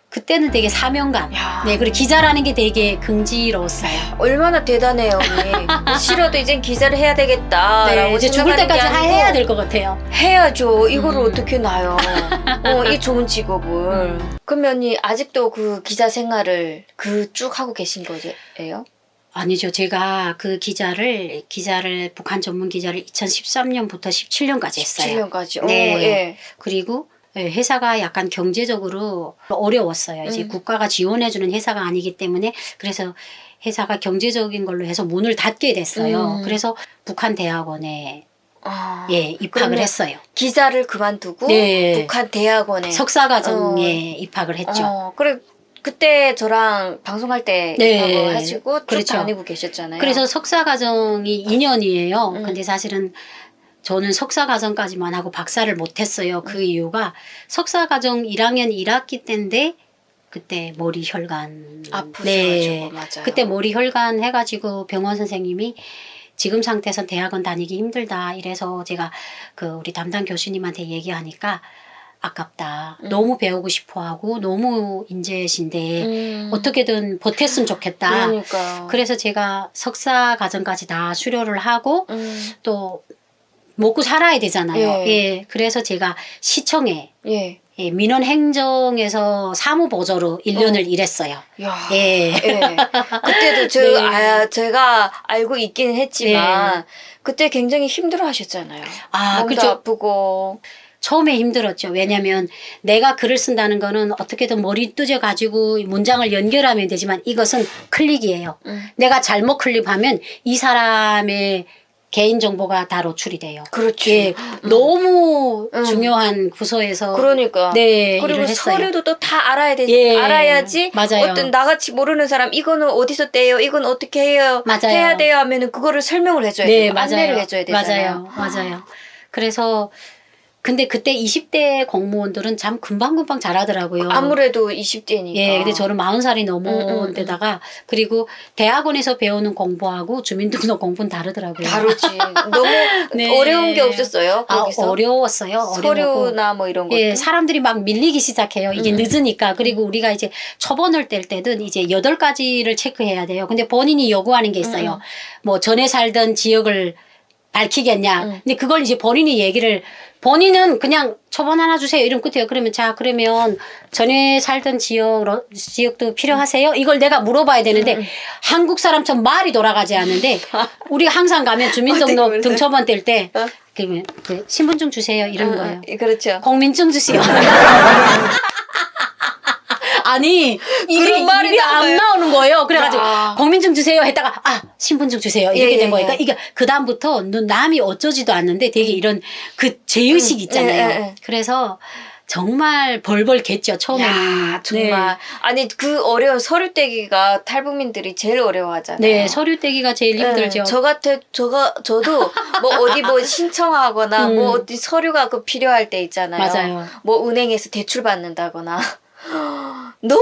그때는 되게 사명감.
야.
네, 그리고 기자라는 게 되게 긍지러웠어요.
얼마나 대단해요, 언니. 싫어도 이젠 기자를 해야 되겠다라고
네, 이제 죽을
생각하는
때까지
게 아니고
해야 될 것 같아요.
해야죠. 이거를 어떻게 놔요? 이 좋은 직업을. 그러면 언니 아직도 그 기자 생활을 쭉 하고 계신 거예요?
아니죠. 제가 그 기자를 북한 전문 기자를 2013년부터 17년까지 했어요.
17년까지.
네.
예.
그리고 회사가 약간 경제적으로 어려웠어요. 이제 국가가 지원해주는 회사가 아니기 때문에 그래서 회사가 경제적인 걸로 해서 문을 닫게 됐어요. 그래서 북한 대학원에 입학을
그러면
했어요.
기자를 그만두고
네.
북한 대학원에
석사과정에 입학을 했죠.
그래 그때 저랑 방송할 때
네.
입학을 하시고 쭉
그렇죠.
다니고 계셨잖아요.
그래서 석사과정이 2년이에요. 근데 사실은 저는 석사과정까지만 하고 박사를 못했어요. 그 이유가 석사과정 1학년 1학기 때인데 그때 머리 혈관
아프셔가지고 맞아요.
그때 머리 혈관 해가지고 병원 선생님이 지금 상태에선 대학원 다니기 힘들다 이래서 제가 그 우리 담당 교수님한테 얘기하니까 아깝다. 너무 배우고 싶어하고 너무 인재신데 어떻게든 버텼으면 좋겠다.
그러니까요.
그래서 제가 석사 과정까지 다 수료를 하고 또 먹고 살아야 되잖아요. 예. 그래서 제가 시청에 민원행정에서 사무보조로 1년을 일했어요.
야,
예.
그때도 제가 알고 있기는 했지만 그때 굉장히 힘들어 하셨잖아요.
아,
몸도
그렇죠.
아프고.
처음에 힘들었죠. 왜냐하면 내가 글을 쓴다는 거는 어떻게든 머리 뜨져가지고 문장을 연결하면 되지만 이것은 클릭이에요. 내가 잘못 클릭하면 이 사람의 개인정보가 다 노출이 돼요.
그렇지.
예, 너무 중요한 부서에서
그러니까.
네,
그리고
일을 했어요.
서류도 또 다 알아야 돼.
예,
알아야지.
맞아요.
어떤 나같이 모르는 사람 이거는 어디서 떼요? 이건 어떻게 해요?
맞아요.
해야 돼요 하면은 그거를 설명을 해줘야
네,
돼요.
맞아요.
안내를 해줘야 되잖아요.
맞아요. 그래서 근데 그때 20대 공무원들은 참 금방금방 잘하더라고요.
아무래도 20대니까.
예, 근데 저는 40살이 넘은 데다가 그리고 대학원에서 배우는 공부하고 주민등록 공부는 다르더라고요.
다르지. 너무
네.
어려운 게 없었어요?
아,
거기서?
어려웠어요. 어려웠고.
서류나 뭐 이런 것도?
예, 사람들이 막 밀리기 시작해요. 이게 늦으니까. 그리고 우리가 이제 초본을 뗄 때는 이제 8가지를 체크해야 돼요. 근데 본인이 요구하는 게 있어요. 뭐 전에 살던 지역을 밝히겠냐. 근데 그걸 이제 본인은 그냥 초본 하나 주세요. 이러면 끝이에요. 그러면 자, 그러면 전에 살던 지역도 필요하세요? 이걸 내가 물어봐야 되는데 한국 사람처럼 말이 돌아가지 않는데 우리가 항상 가면 주민등록 등초본 뗄 때 그러면 그 신분증 주세요. 이런 거예요.
그렇죠.
공민증 주세요. 아니 이게
그런 말이
입이 안
나와요.
나오는 거예요. 그래가지고
아.
공민증 주세요 했다가 신분증 주세요 이렇게
예,
된
예,
거니까
예.
이게 그 다음부터 남이 어쩌지도 않는데 되게 이런 그 제의식 있잖아요.
예, 예.
그래서 정말 벌벌 겠죠, 처음에는.
야, 정말.
네.
아니, 그 어려운 서류 떼기가 탈북민들이 제일 어려워하잖아요.
네, 서류 떼기가 제일 힘들죠.
저도 뭐 어디 뭐 신청하거나 뭐 어디 서류가 그 필요할 때 있잖아요.
맞아요.
뭐 은행에서 대출 받는다거나. 너무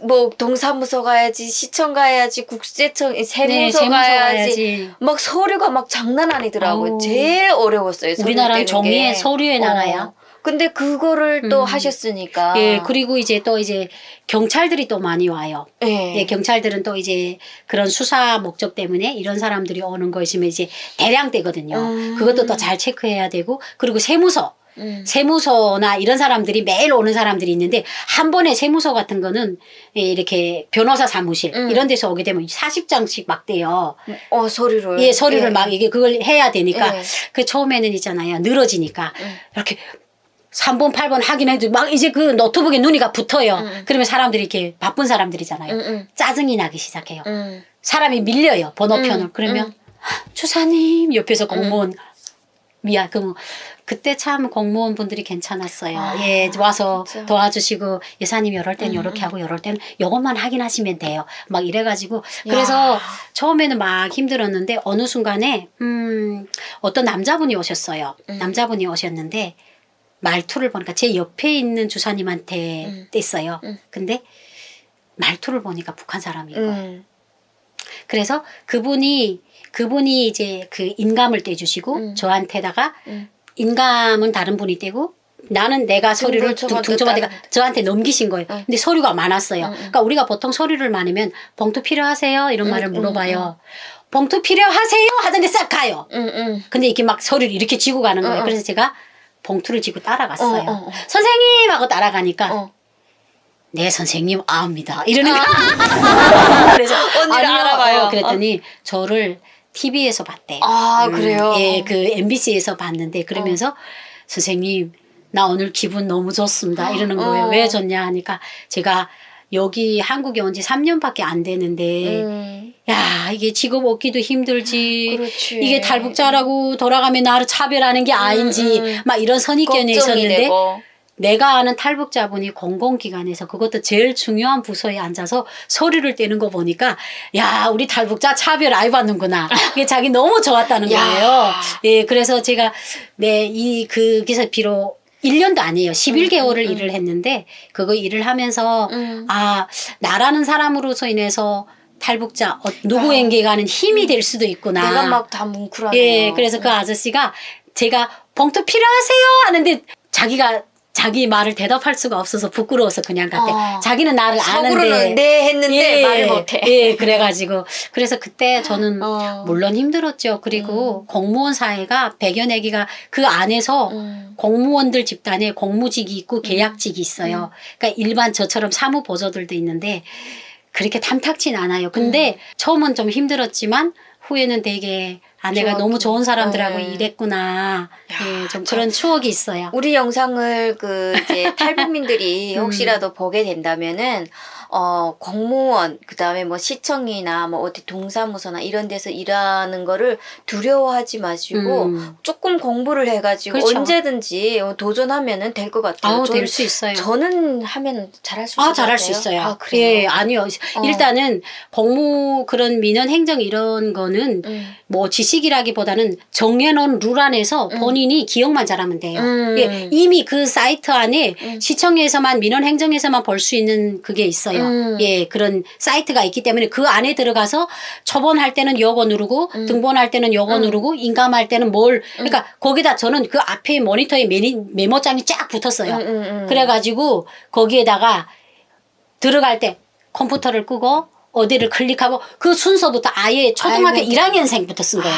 뭐 동사무소 가야지, 시청 가야지, 국세청, 세무서
세무서
가야지. 막 서류가 막 장난 아니더라고요.
아우.
제일 어려웠어요. 서류
우리나라는
떼는
정의의
게.
서류의 나라야.
근데 그거를 또 하셨으니까.
예, 그리고 이제 또 이제 경찰들이 또 많이 와요.
예.
예, 경찰들은 또 이제 그런 수사 목적 때문에 이런 사람들이 오는 거 있으면 이제 대량 떼거든요. 그것도 또 잘 체크해야 되고, 그리고 세무서. 세무서나 이런 사람들이 매일 오는 사람들이 있는데 한 번에 세무서 같은 거는 예, 이렇게 변호사 사무실 이런 데서 오게 되면 40장씩 막 떼요.
서류를.
예, 서류를
예.
막 이게 그걸 해야 되니까
예.
그 처음에는 있잖아요. 늘어지니까 이렇게 3번, 8번 하긴 해도 막 이제 그 노트북에 눈이 붙어요. 그러면 사람들이 이렇게 바쁜 사람들이잖아요. 짜증이 나기 시작해요. 사람이 밀려요. 번호편을. 그러면 주사님 옆에서 공무원 미안. 그때 참 공무원분들이 괜찮았어요. 예, 와서
진짜.
도와주시고 예사님 이럴 때는 이렇게 하고 이럴 때는 요것만 확인하시면 돼요. 막 이래가지고 그래서 처음에는 막 힘들었는데 어느 순간에 어떤 남자분이 오셨어요. 남자분이 오셨는데 말투를 보니까 제 옆에 있는 주사님한테 뗐어요. 근데 말투를 보니까 북한 사람인 거예요. 그래서 그분이 이제 그 인감을 떼주시고 저한테다가 인감은 다른 분이 떼고 나는 내가 서류를 둥쳐받다가 저한테 넘기신 거예요. 근데 서류가 많았어요. 그러니까 우리가 보통 서류를 많으면 봉투 필요하세요? 이런 말을 물어봐요. 봉투 필요하세요? 하던데 싹 가요. 근데 이렇게 막 서류를 이렇게 쥐고 가는 거예요. 그래서 제가 봉투를 쥐고 따라갔어요. 선생님! 하고 따라가니까 네 선생님 아옵니다. 이러는 거예요. 그래서
언니를 알아봐요.
그랬더니 저를 TV에서 봤대요.
아, 그래요?
예, 그 MBC에서 봤는데 그러면서 선생님 나 오늘 기분 너무 좋습니다. 이러는 거예요. 왜 좋냐 하니까 제가 여기 한국에 온 지 3년밖에 안 되는데 야 이게 직업 얻기도 힘들지
그렇지.
이게 탈북자라고 돌아가면 나를 차별하는 게 아닌지 막 이런 선입견이 있었는데
되고.
내가 아는 탈북자분이 공공기관에서 그것도 제일 중요한 부서에 앉아서 서류를 떼는 거 보니까 야 우리 탈북자 차별 아이 받는구나. 이게 자기 너무 좋았다는 거예요. 예, 그래서 제가 거기서 비록 1년도 아니에요. 11개월을 일을 했는데 그거 일을 하면서 아 나라는 사람으로서 인해서 탈북자 누구에게 가는 힘이 될 수도 있구나.
내가 막 다 뭉클하네요.
예, 그래서 그 아저씨가 제가 봉투 필요하세요 하는데 자기 말을 대답할 수가 없어서 부끄러워서 그냥 갔대. 자기는 나를 아는데.
속으로는 네 했는데 말을 못해.
예, 그래가지고. 그래서 그때 저는 물론 힘들었죠. 그리고 공무원 사회가 100여 내기가 그 안에서 공무원들 집단에 공무직이 있고 계약직이 있어요. 그러니까 일반 저처럼 사무보조들도 있는데 그렇게 탐탁진 않아요. 근데 처음은 좀 힘들었지만 후에는 되게 내가 너무 좋은 사람들하고 일했구나. 예, 좀 그런 추억이 있어요.
우리 영상을 이제 탈북민들이 혹시라도 보게 된다면은 공무원 그다음에 뭐 시청이나 뭐 어디 동사무소나 이런 데서 일하는 거를 두려워하지 마시고 조금 공부를 해가지고
그렇죠.
언제든지 도전하면은 될 것 같아요.
될 수 있어요.
저는 하면 잘할 수 있을 것 같아요.
잘할 수 있어요.
아, 그래요?
예, 아니요. 일단은 그런 민원 행정 이런 거는 뭐 지식이라기보다는 정해놓은 룰 안에서 본인이 기억만 잘하면 돼요. 예, 이미 그 사이트 안에 시청에서만 민원 행정에서만 볼 수 있는 그게 있어요. 예, 그런 사이트가 있기 때문에 그 안에 들어가서 초본할 때는 요거 누르고 등본할 때는 요거 누르고 인감할 때는 그러니까 거기다 저는 그 앞에 모니터에 메모장이 쫙 붙었어요. 그래가지고 거기에다가 들어갈 때 컴퓨터를 끄고 어디를 클릭하고 그 순서부터 아예 초등학교 1학년생부터 쓴 거예요.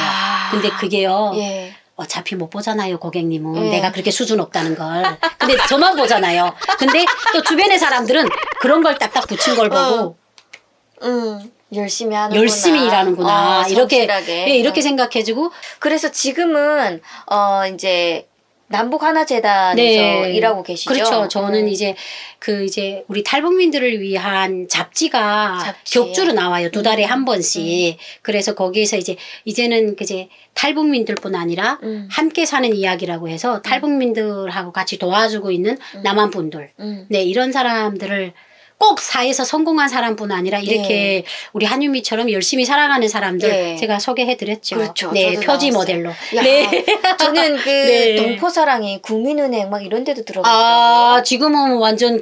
근데 그게요.
예.
어차피 못 보잖아요, 고객님은. 내가 그렇게 수준 없다는 걸. 근데 저만 보잖아요. 근데 또 주변의 사람들은 그런 걸 딱딱 붙인 걸 보고
열심히 하는구나.
열심히 일하는구나. 이렇게
성실하게.
이렇게 생각해주고
그래서 지금은 이제 남북 하나 재단에서
네.
일하고 계시죠?
그렇죠. 저는 이제 우리 탈북민들을 위한 잡지가
잡지요?
격주로 나와요. 2달에 한 번씩. 그래서 거기에서 이제는 이제 탈북민들뿐 아니라 함께 사는 이야기라고 해서 탈북민들하고 같이 도와주고 있는 남한 분들. 네, 이런 사람들을 꼭 사회에서 성공한 사람뿐 아니라 이렇게 우리 한유미처럼 열심히 살아가는 사람들 제가 소개해드렸죠.
그렇죠.
네,
저도
표지
나왔어요.
모델로.
야,
네.
저는
네.
동포사랑이 국민은행 막 이런 데도 들어가더라고요.
지금은 완전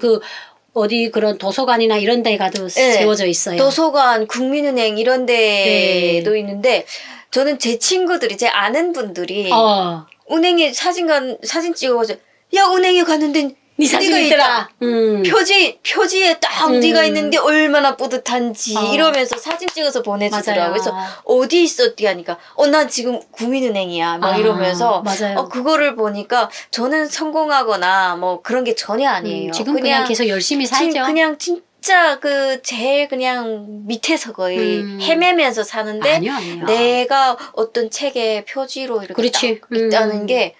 어디 그런 도서관이나 이런 데 가도 세워져 있어요.
도서관, 국민은행 이런 데도
네.
있는데 저는 제 친구들이 제 아는 분들이 은행에 사진 찍어서 야 은행에 갔는데
네 사진이
네가
있더라.
표지에 딱 네가 있는 게 얼마나 뿌듯한지 이러면서 사진 찍어서 보내주더라고요.
맞아요.
그래서 어디 있었디 하니까 난 지금 국민은행이야 막 이러면서
맞아요.
그거를 보니까 저는 성공하거나 뭐 그런 게 전혀 아니에요.
지금 그냥 계속 열심히 살죠.
그냥 진짜 제일 그냥 밑에서 거의 헤매면서 사는데
아니요.
내가 어떤 책의 표지로 이렇게
그렇지.
딱 있다는 게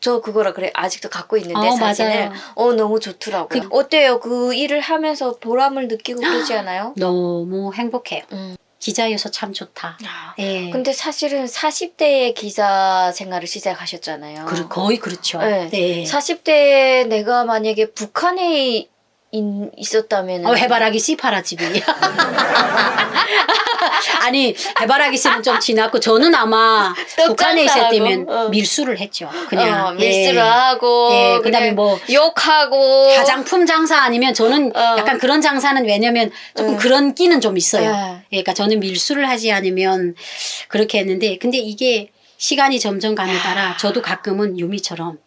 저 그거라 그래 아직도 갖고 있는데 사진을
맞아요.
너무 좋더라고요. 어때요? 그 일을 하면서 보람을 느끼고 그러지 않아요?
너무 행복해요. 기자여서 참 좋다. 예.
근데 사실은 40대에 기자 생활을 시작하셨잖아요.
거의 그렇죠.
네.
네.
40대에 내가 만약에 북한에 있었다면
해바라기 씨파라 집이. 아니 해바라기 씨는 좀 지났고 저는 아마 북한에 있었다면 밀수를 했죠. 그냥
밀수를 하고
그다음에 뭐
욕하고
화장품 장사 아니면 저는 약간 그런 장사는 왜냐면 조금 그런 끼는 좀 있어요. 그러니까 저는 밀수를 하지 않으면 그렇게 했는데 근데 이게 시간이 점점 가는 따라 저도 가끔은 유미처럼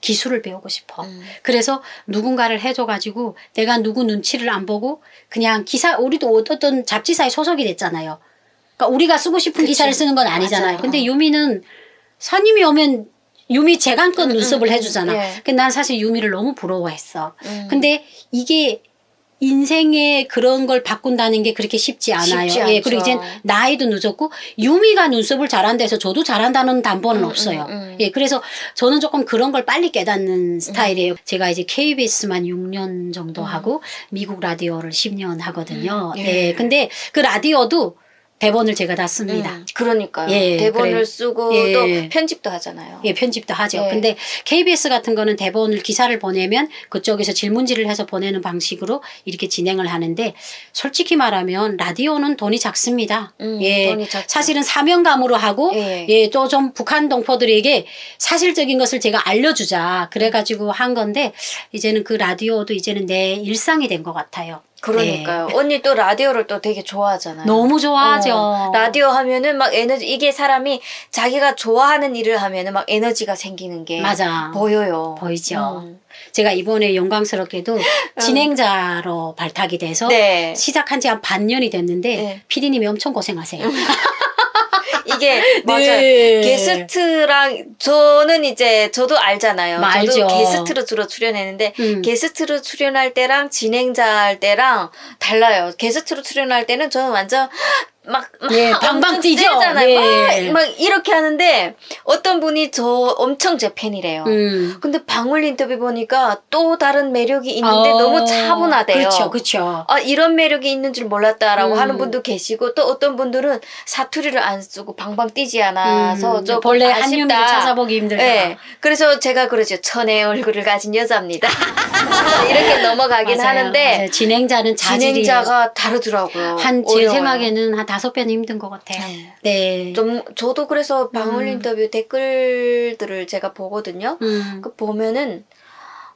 기술을 배우고 싶어. 그래서 누군가를 해줘가지고 내가 누구 눈치를 안 보고 그냥 우리도 어떤 잡지사에 소속이 됐잖아요. 그러니까 우리가 쓰고 싶은 기사를 쓰는 건 아니잖아요.
맞아요.
근데 유미는 사님이 오면 유미 재간껏 눈썹을 해주잖아. 근데 난 사실 유미를 너무 부러워했어. 근데 이게 인생에 그런 걸 바꾼다는 게 그렇게 쉽지 않아요. 그리고 이젠 나이도 늦었고 유미가 눈썹을 잘한다 해서 저도 잘한다는 담보는 없어요. 그래서 저는 조금 그런 걸 빨리 깨닫는 스타일이에요. 제가 이제 KBS만 6년 정도 하고 미국 라디오를 10년 하거든요. 근데 그 라디오도 대본을 제가 다 씁니다.
그러니까요. 대본을 쓰고 또 편집도 하잖아요.
편집도 하죠. 근데 KBS 같은 거는 대본을 기사를 보내면 그쪽에서 질문지를 해서 보내는 방식으로 이렇게 진행을 하는데 솔직히 말하면 라디오는 돈이 작습니다.
돈이 작죠.
사실은 사명감으로 하고 또 좀 북한 동포들에게 사실적인 것을 제가 알려주자 그래가지고 한 건데 이제는 그 라디오도 이제는 내 일상이 된 것 같아요.
그러니까요. 언니 또 라디오를 또 되게 좋아하잖아요.
너무 좋아하죠.
라디오 하면은 막 에너지, 이게 사람이 자기가 좋아하는 일을 하면은 막 에너지가 생기는 게 보여요.
보이죠. 제가 이번에 영광스럽게도 진행자로 발탁이 돼서 시작한 지 한 반년이 됐는데 PD님이 엄청 고생하세요.
이게 맞아요. 게스트랑 저도 알잖아요. 저도 게스트로 주로 출연했는데 게스트로 출연할 때랑 진행자 할 때랑 달라요. 게스트로 출연할 때는 저는 완전 막
방방 뛰죠.
막 이렇게 하는데 어떤 분이 엄청 제 팬이래요. 근데 방울 인터뷰 보니까 또 다른 매력이 있는데 너무 차분하대요.
그렇죠.
이런 매력이 있는 줄 몰랐다라고 하는 분도 계시고 또 어떤 분들은 사투리를 안 쓰고 방방 뛰지 않아서 좀
본래
아쉽다.
한유미를 찾아보기 힘들다.
그래서 제가 그러죠. 천의 얼굴을 가진 여자입니다. 이렇게 넘어가긴 하는데
맞아요. 진행자는 자질이
진행자가 다르더라고요.
제 생각에는 한 5배는 힘든 것 같아요.
저도 그래서 방울 인터뷰 댓글들을 제가 보거든요. 그 보면은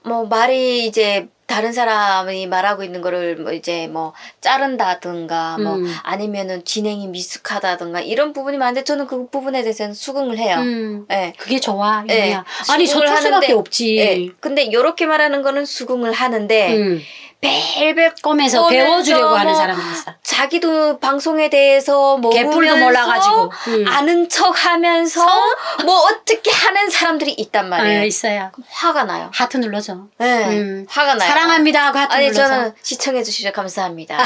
뭐 말이 이제 다른 사람이 말하고 있는 거를 자른다든가 아니면은 진행이 미숙하다든가 이런 부분이 많은데 저는 그 부분에 대해서는 수긍을 해요.
그게 좋아. 아니 서툴 수밖에 없지.
근데 이렇게 말하는 거는 수긍을 하는데 벨벨
꼬면서 배워주려고 하는 사람이 있어.
자기도 방송에 대해서
개뿔도 몰라가지고
아는 척하면서 뭐 어떻게 하는 사람들이 있단 말이에요.
있어요.
화가 나요.
하트 눌러줘.
네, 화가 나요.
사랑합니다 하고 하트
아니
눌러서.
저는 시청해 주시려 감사합니다.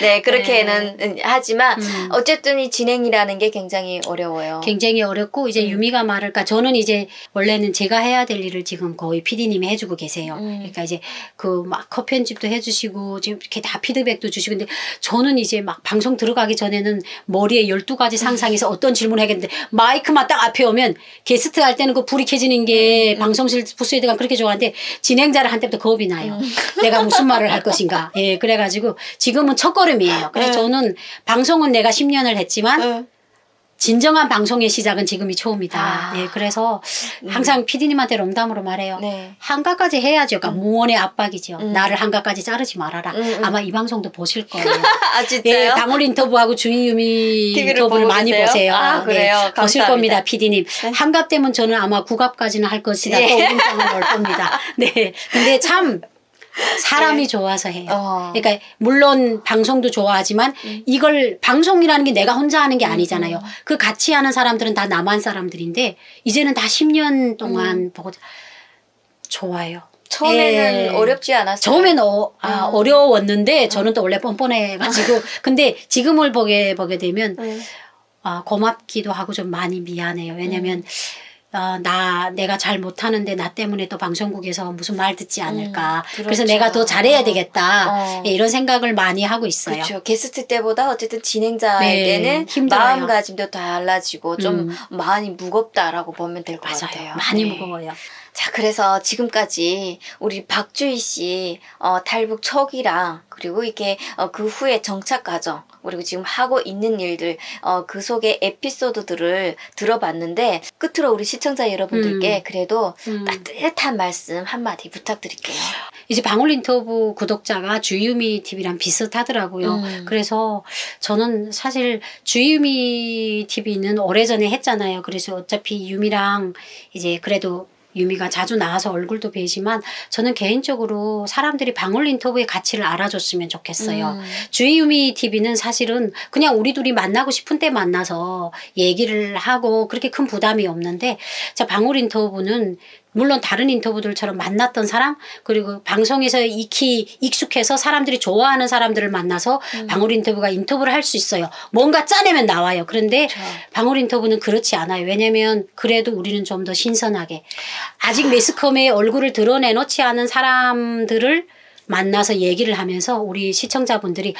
네 그렇게는 하지만 어쨌든 이 진행이라는 게 굉장히 어려워요.
굉장히 어렵고 이제 유미가 말을까 저는 이제 원래는 제가 해야 될 일을 지금 거의 PD님이 해주고 계세요. 그러니까 이제 그 막 컷 편집도 해주시고 지금 이렇게 다 피드백도 주시고 근데 저는 이제 막 방송 들어가기 전에는 머리에 12가지 상상해서 어떤 질문을 하겠는데 마이크만 딱 앞에 오면 게스트 할 때는 그 불이 켜지는 게 방송실 부스에다가 그렇게 좋아하는데 진행자를 한 때부터 겁이 나요. 내가 무슨 말을 할 것인가. 예, 그래가지고 지금은 첫걸음이에요. 그래서 저는 방송은 내가 10년을 했지만 진정한 방송의 시작은 지금이 처음이다. 예, 그래서 항상 PD님한테 농담으로 말해요.
네.
한가까지 해야죠. 그러니까 무언의 압박이죠. 나를 한가까지 자르지 말아라. 아마 이 방송도 보실 거예요.
아 진짜요?
예, 방울 인터뷰하고 주희유미
TV를
인터뷰를
보고
많이
계세요?
보세요.
아, 그래요?
네, 보실
감사합니다.
겁니다, PD님. 한갑 되면 저는 아마 9갑까지는 할 것이다. 또 운동장을 올 겁니다. 네, 근데 참 사람이 좋아서 해요. 그러니까 물론 방송도 좋아하지만 이걸 방송이라는 게 내가 혼자 하는 게 아니잖아요. 그 같이 하는 사람들은 다 남한 사람들인데 이제는 다 10년 동안 보고 좋아요.
처음에는
예.
어렵지 않았어요.
처음에는 어려웠는데 저는 또 원래 뻔뻔해가지고 근데 지금을 보게 되면 고맙기도 하고 좀 많이 미안해요. 왜냐면 내가 잘 못하는데 나 때문에 또 방송국에서 무슨 말 듣지 않을까.
그렇죠.
그래서 내가 더 잘해야 되겠다. 예, 이런 생각을 많이 하고 있어요.
그렇죠. 게스트 때보다 어쨌든 진행자에게는
네, 힘들어요.
마음가짐도 달라지고 좀 마음이 무겁다라고 보면 될 것 같아요.
많이
네.
무거워요.
자, 그래서 지금까지 우리 박주희 씨 탈북 초기랑 그리고 이렇게 그 후에 정착 과정 그리고 지금 하고 있는 일들 그 속의 에피소드들을 들어봤는데 끝으로 우리 시청자 여러분들께 그래도 따뜻한 말씀 한마디 부탁드릴게요.
이제 방울 인터뷰 구독자가 주유미 TV랑 비슷하더라고요. 그래서 저는 사실 주유미 TV는 오래전에 했잖아요. 그래서 어차피 유미랑 이제 그래도 유미가 자주 나와서 얼굴도 뵈지만 저는 개인적으로 사람들이 방울 인터뷰의 가치를 알아줬으면 좋겠어요. 주희유미 TV는 사실은 그냥 우리 둘이 만나고 싶은 때 만나서 얘기를 하고 그렇게 큰 부담이 없는데 자 방울 인터뷰는 물론 다른 인터뷰들처럼 만났던 사람 그리고 방송에서 익히 익숙해서 사람들이 좋아하는 사람들을 만나서 방울 인터뷰가 인터뷰를 할 수 있어요. 뭔가 짜내면 나와요. 그런데 방울 인터뷰는 그렇지 않아요. 왜냐하면 그래도 우리는 좀 더 신선하게 아직 매스컴에 얼굴을 드러내놓지 않은 사람들을 만나서 얘기를 하면서 우리 시청자분들이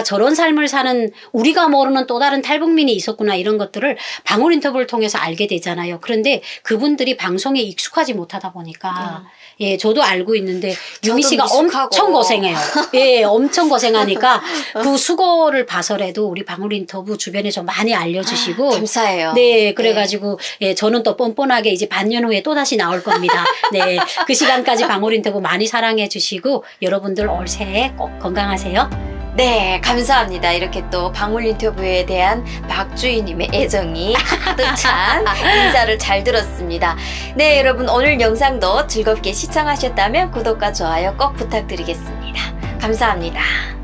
저런 삶을 사는 우리가 모르는 또 다른 탈북민이 있었구나 이런 것들을 방울 인터뷰를 통해서 알게 되잖아요. 그런데 그분들이 방송에 익숙하지 못하다 보니까 예, 저도 알고 있는데 유미 씨가 엄청 고생해요. 예, 엄청 고생하니까 그 수고를 봐서라도 우리 방울 인터뷰 주변에 좀 많이 알려주시고
감사해요.
네, 그래가지고 예, 저는 또 뻔뻔하게 이제 반년 후에 또 다시 나올 겁니다. 네, 그 시간까지 방울 인터뷰 많이 사랑해 주시고 여러분들 올 새해 꼭 건강하세요.
네, 감사합니다. 이렇게 또 방울 인터뷰에 대한 박주희님의 애정이 가득 찬 인사를 잘 들었습니다. 네, 여러분 오늘 영상도 즐겁게 시청하셨다면 구독과 좋아요 꼭 부탁드리겠습니다. 감사합니다.